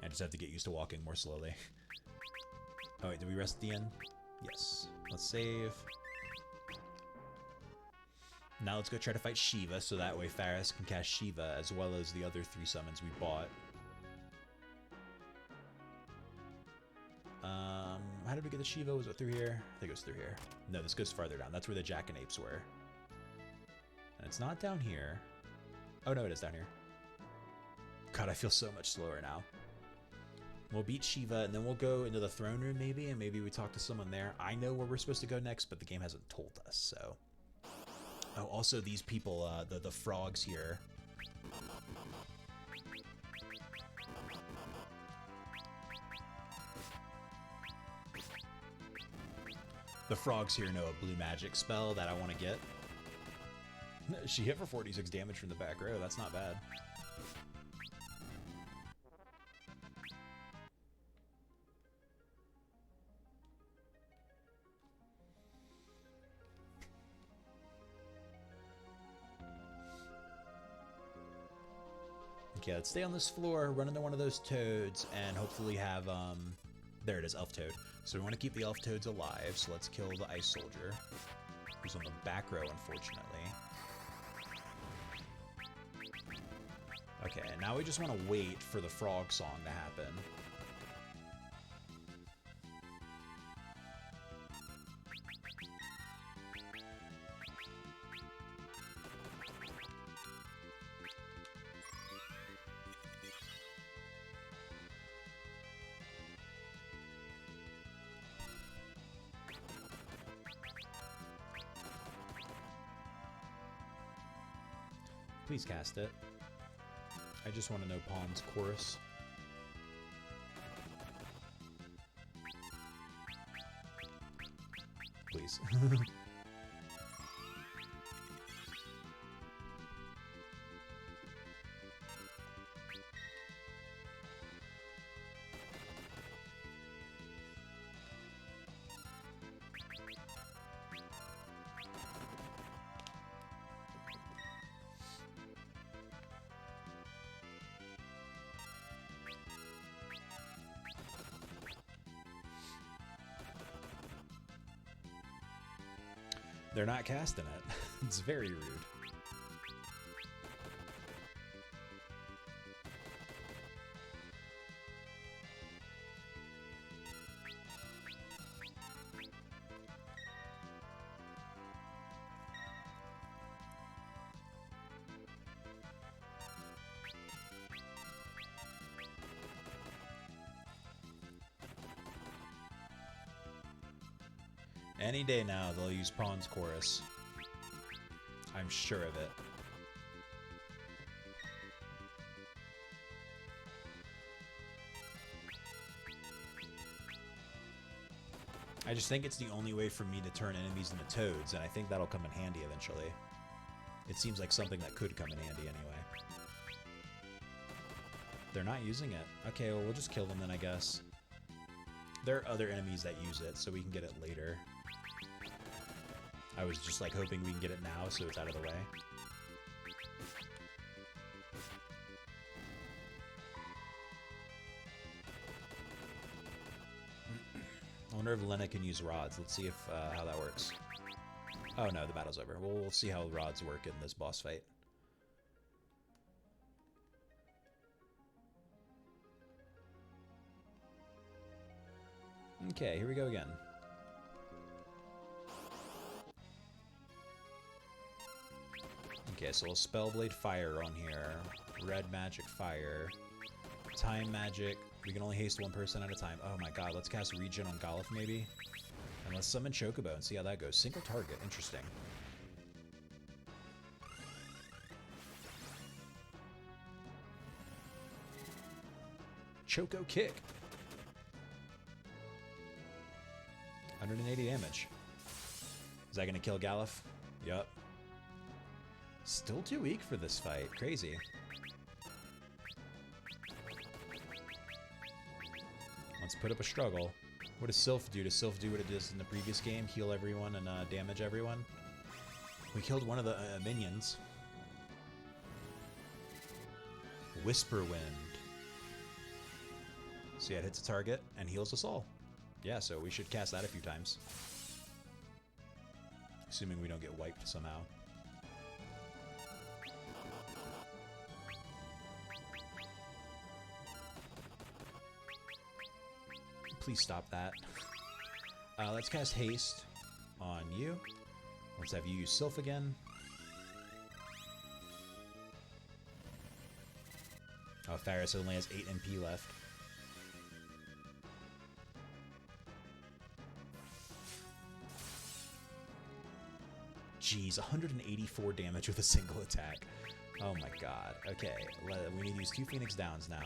I just have to get used to walking more slowly. Oh, wait, did we rest at the end? Yes. Let's save. Now let's go try to fight Shiva, so that way Faris can cast Shiva, as well as the other 3 summons we bought. How did we get the Shiva? Was it through here? I think it was through here. No, this goes farther down. That's where the Jackanapes were. And it's not down here. Oh, no, it is down here. God, I feel so much slower now. We'll beat Shiva, and then we'll go into the throne room, maybe, and maybe we talk to someone there. I know where we're supposed to go next, but the game hasn't told us, so... Oh, also these people, the frogs here. The frogs here know a blue magic spell that I want to get. She hit for 46 damage from the back row. That's not bad. Okay, let's stay on this floor, run into one of those toads, and hopefully have, there it is, elf toad. So we want to keep the elf toads alive, so let's kill the ice soldier, who's on the back row, unfortunately. Okay, and now we just want to wait for the frog song to happen. Please cast it. I just want to know Pawn's Chorus. Please. They're not casting it. It's very rude. Any day now, they'll use Pawn's Chorus. I'm sure of it. I just think it's the only way for me to turn enemies into toads, and I think that'll come in handy eventually. It seems like something that could come in handy anyway. They're not using it. Okay, well, we'll just kill them then, I guess. There are other enemies that use it, so we can get it later. I was just like hoping we can get it now so it's out of the way. I wonder if Lena can use rods. Let's see if how that works. Oh no, the battle's over. We'll see how rods work in this boss fight. Okay, here we go again. Okay, so we'll Spellblade Fire on here. Red Magic Fire. Time Magic. We can only haste one person at a time. Oh my god, let's cast Regen on Golif maybe. And let's summon Chocobo and see how that goes. Single target, interesting. Choco Kick. 180 damage. Is that gonna kill Golif? Yup. Still too weak for this fight. Crazy. Let's put up a struggle. What does Sylph do? Does Sylph do what it does in the previous game? Heal everyone and damage everyone? We killed one of the minions. Whisper Wind. So yeah, it hits a target and heals us all. Yeah, so we should cast that a few times. Assuming we don't get wiped somehow. Please stop that. Let's cast Haste on you. Let's have you use Sylph again. Oh, Faris only has 8 MP left. Jeez, 184 damage with a single attack. Oh my god. Okay, we need to use 2 Phoenix Downs now.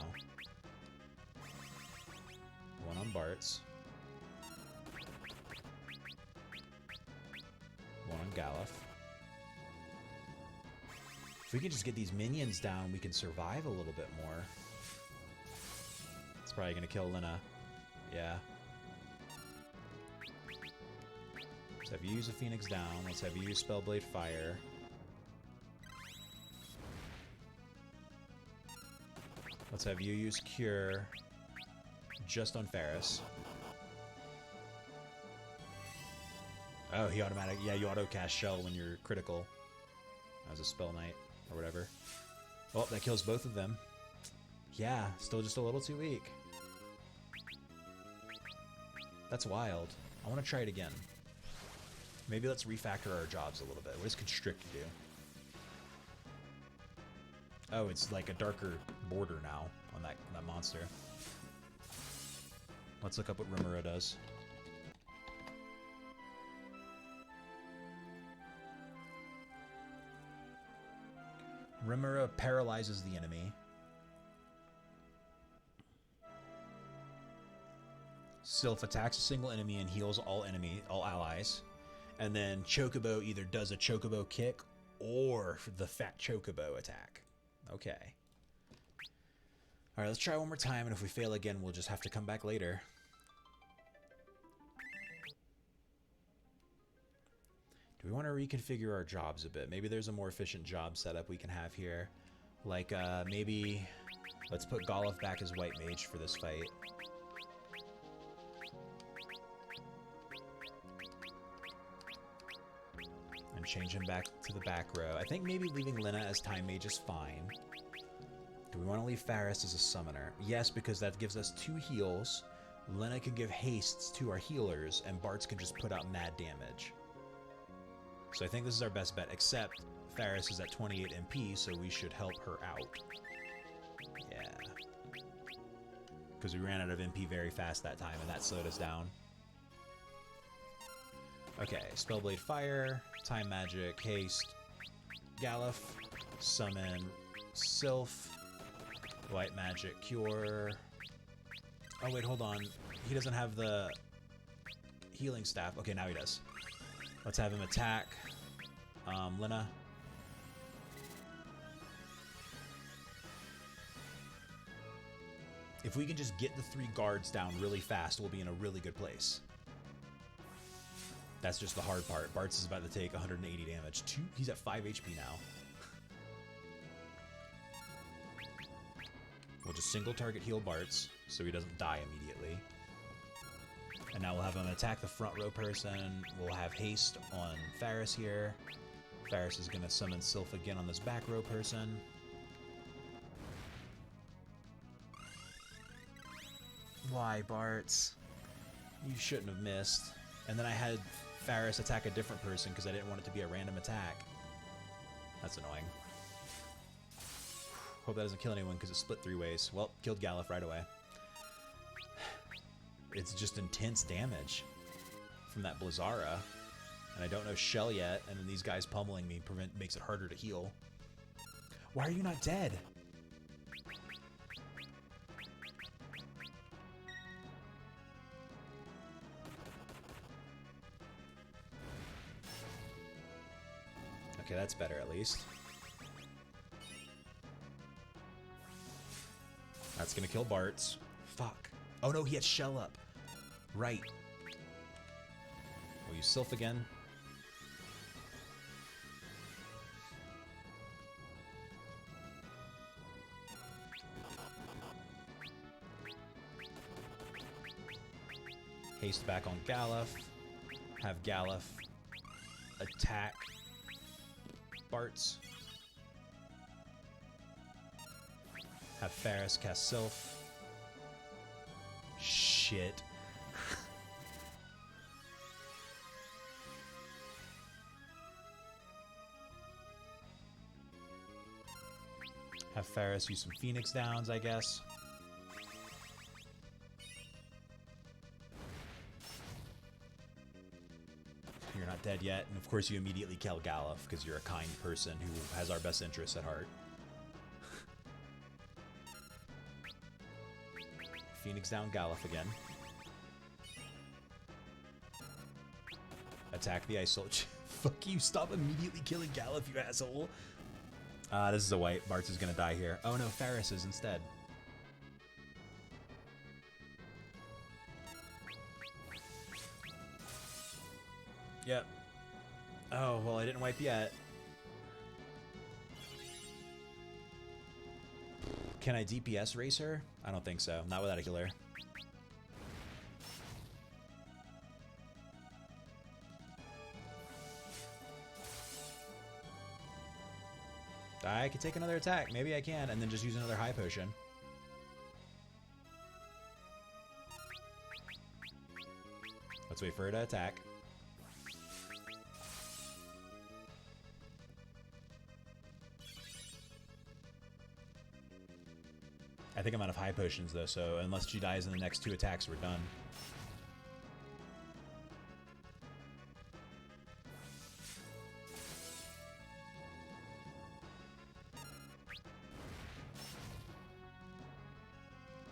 One on Bartz. One on Golif. If we can just get these minions down, we can survive a little bit more. It's probably going to kill Lina. Yeah. Let's have you use a Phoenix down. Let's have you use Spellblade Fire. Let's have you use Cure. Just on Faris. Oh, he automatic. Yeah, you auto cast Shell when you're critical. As a Spell Knight or whatever. Oh, that kills both of them. Yeah, still just a little too weak. That's wild. I want to try it again. Maybe let's refactor our jobs a little bit. What does Constrict do? Oh, it's like a darker border now on that monster. Let's look up what Rimura does. Rimura paralyzes the enemy. Sylph attacks a single enemy and heals all allies. And then Chocobo either does a Chocobo kick or the Fat Chocobo attack. Okay. Alright, let's try one more time, and if we fail again, we'll just have to come back later. Do we want to reconfigure our jobs a bit? Maybe there's a more efficient job setup we can have here. Like, maybe let's put Golif back as White Mage for this fight. And change him back to the back row. I think maybe leaving Lina as Time Mage is fine. Do we want to leave Faris as a summoner? Yes, because that gives us 2 heals. Lina can give hastes to our healers, and Bartz can just put out mad damage. So I think this is our best bet, except Faris is at 28 MP, so we should help her out. Yeah. Because we ran out of MP very fast that time, and that slowed us down. Okay, Spellblade Fire, Time Magic, Haste, Golif, Summon, Sylph, White Magic, Cure. Oh wait, hold on. He doesn't have the healing staff. Okay, now he does. Let's have him attack Lina. If we can just get the 3 guards down really fast, we'll be in a really good place. That's just the hard part. Bartz is about to take 180 damage. He's at 5 HP now. We'll just single target heal Bartz so he doesn't die immediately. And now we'll have him attack the front row person. We'll have haste on Faris here. Faris is going to summon Sylph again on this back row person. Why, Bartz? You shouldn't have missed. And then I had Faris attack a different person because I didn't want it to be a random attack. That's annoying. Hope that doesn't kill anyone because it split 3 ways. Well, killed Galef right away. It's just intense damage from that Blizzara. And I don't know Shell yet, and then these guys pummeling me makes it harder to heal. Why are you not dead? Okay, that's better at least. That's gonna kill Bart's. Fuck. Oh no, he had Shell up. Right. We'll use Sylph again. Haste back on Galef. Have Galef attack Bart's. Have Faris cast Sylph. Shit. Have Faris use some Phoenix Downs, I guess. You're not dead yet, and of course you immediately kill Galef because you're a kind person who has our best interests at heart. Phoenix down Galef again. Attack the Ice Soldier. Fuck you, stop immediately killing Galef, you asshole. This is a wipe. Bart's is gonna die here. Oh no, Faris is instead. Yep. Oh, well, I didn't wipe yet. Can I DPS race her? I don't think so. Not without a healer. I could take another attack. Maybe I can, and then just use another high potion. Let's wait for her to attack. I think I'm out of high potions, though, so unless she dies in the next 2 attacks, we're done.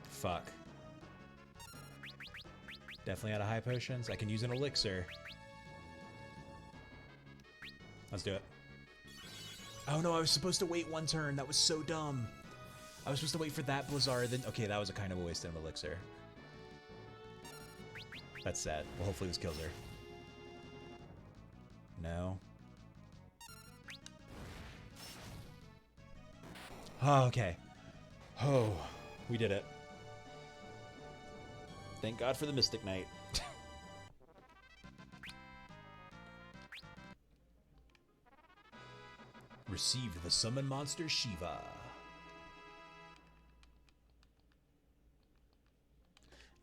Fuck. Definitely out of high potions. I can use an elixir. Let's do it. Oh no, I was supposed to wait 1 turn. That was so dumb. I was supposed to wait for that Blizzard, then... Okay, that was a kind of a waste of an elixir. That's sad. Well, hopefully this kills her. No. Oh, okay. Oh, we did it. Thank God for the Mystic Knight. Received the summon monster Shiva.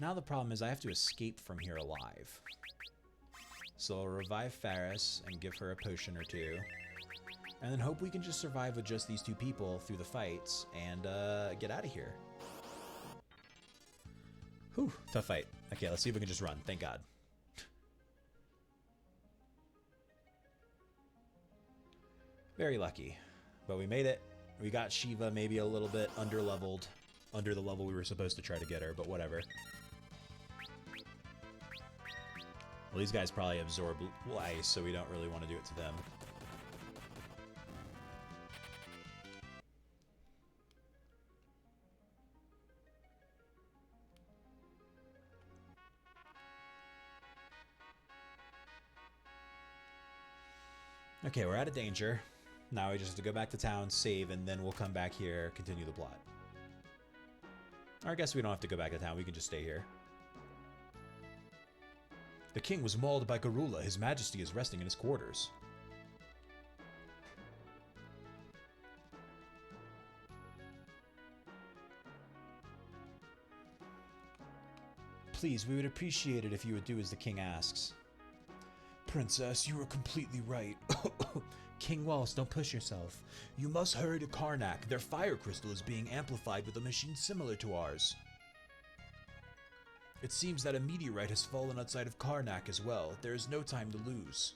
Now the problem is I have to escape from here alive. So I'll revive Faris and give her a potion or 2. And then hope we can just survive with just these 2 people through the fights and get out of here. Whew, tough fight. Okay, let's see if we can just run. Thank God. Very lucky. But we made it. We got Shiva maybe a little bit under-leveled. Under the level we were supposed to try to get her, but whatever. Well, these guys probably absorb ice, so we don't really want to do it to them. Okay, we're out of danger. Now we just have to go back to town, save, and then we'll come back here, continue the plot. Or I guess we don't have to go back to town, we can just stay here. The king was mauled by Garula. His majesty is resting in his quarters. Please, we would appreciate it if you would do as the king asks. Princess, you are completely right. King Walse, don't push yourself. You must hurry to Karnak. Their fire crystal is being amplified with a machine similar to ours. It seems that a meteorite has fallen outside of Karnak as well. There is no time to lose.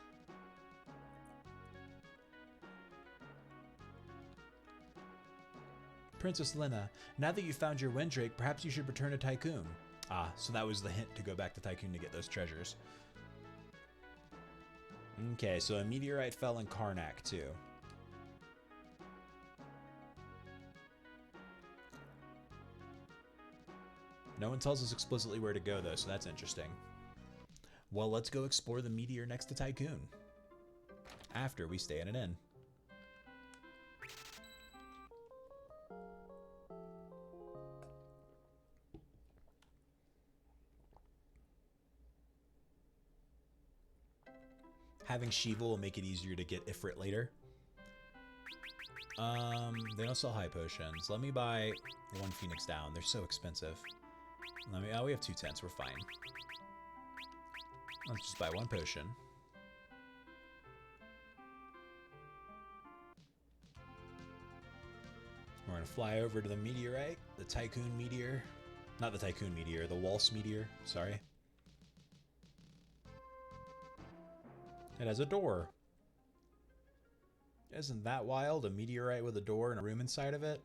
Princess Lena, now that you've found your Windrake, perhaps you should return to Tycoon. Ah, so that was the hint to go back to Tycoon to get those treasures. Okay, so a meteorite fell in Karnak, too. No one tells us explicitly where to go, though, so that's interesting. Well, let's go explore the meteor next to Tycoon. After we stay in an inn. Having Shiva will make it easier to get Ifrit later. They don't sell high potions. Let me buy one Phoenix down. They're so expensive. Oh, we have 2 tents. We're fine. Let's just buy one potion. We're gonna fly over to the meteorite, the Tycoon meteor. Not the Tycoon meteor, the Walse meteor. Sorry. It has a door. Isn't that wild? A meteorite with a door and a room inside of it?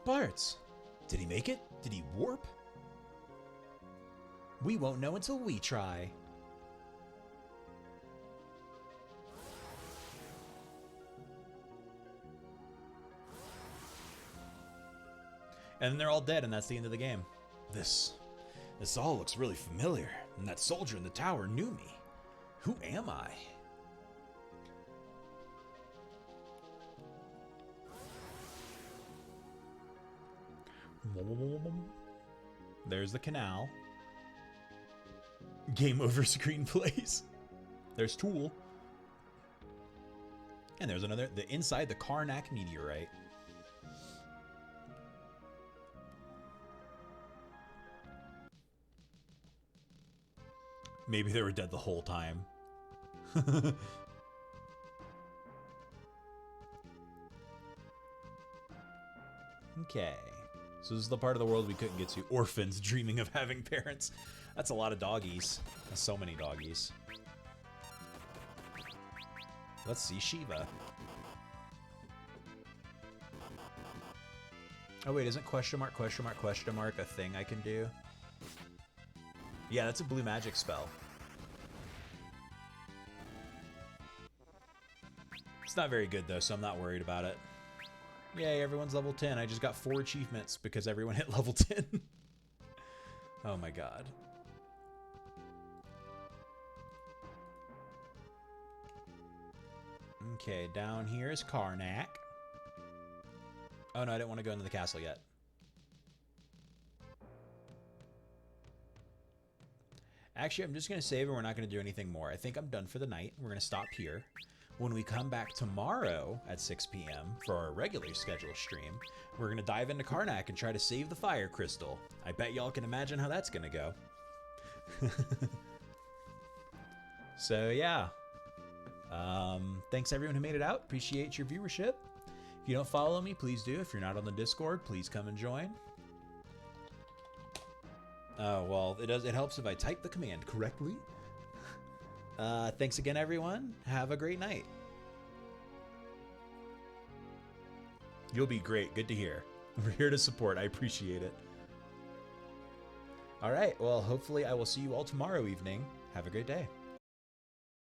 Bartz! Did he make it? Did he warp? We won't know until we try. And then they're all dead, and that's the end of the game. This all looks really familiar, and that soldier in the tower knew me. Who am I? There's the canal. Game over screenplays. There's Tool. And there's another, inside the Karnak meteorite. Maybe they were dead the whole time. Okay. So this is the part of the world we couldn't get to. Orphans dreaming of having parents. That's a lot of doggies. That's so many doggies. Let's see Shiva. Oh wait, isn't question mark a thing I can do? Yeah, that's a blue magic spell. It's not very good though, so I'm not worried about it. Yay, everyone's level 10. I just got 4 achievements because everyone hit level 10. Oh my god. Okay, down here is Karnak. Oh no, I didn't want to go into the castle yet. Actually, I'm just going to save and we're not going to do anything more. I think I'm done for the night. We're going to stop here. When we come back tomorrow at 6 p.m. for our regular scheduled stream, we're going to dive into Karnak and try to save the fire crystal. I bet y'all can imagine how that's going to go. So, yeah. Thanks everyone who made it out. Appreciate your viewership. If you don't follow me, please do. If you're not on the Discord, please come and join. Oh, well, it helps if I type the command correctly. Thanks again, everyone. Have a great night. You'll be great. Good to hear. We're here to support. I appreciate it. All right. Well, hopefully I will see you all tomorrow evening. Have a great day.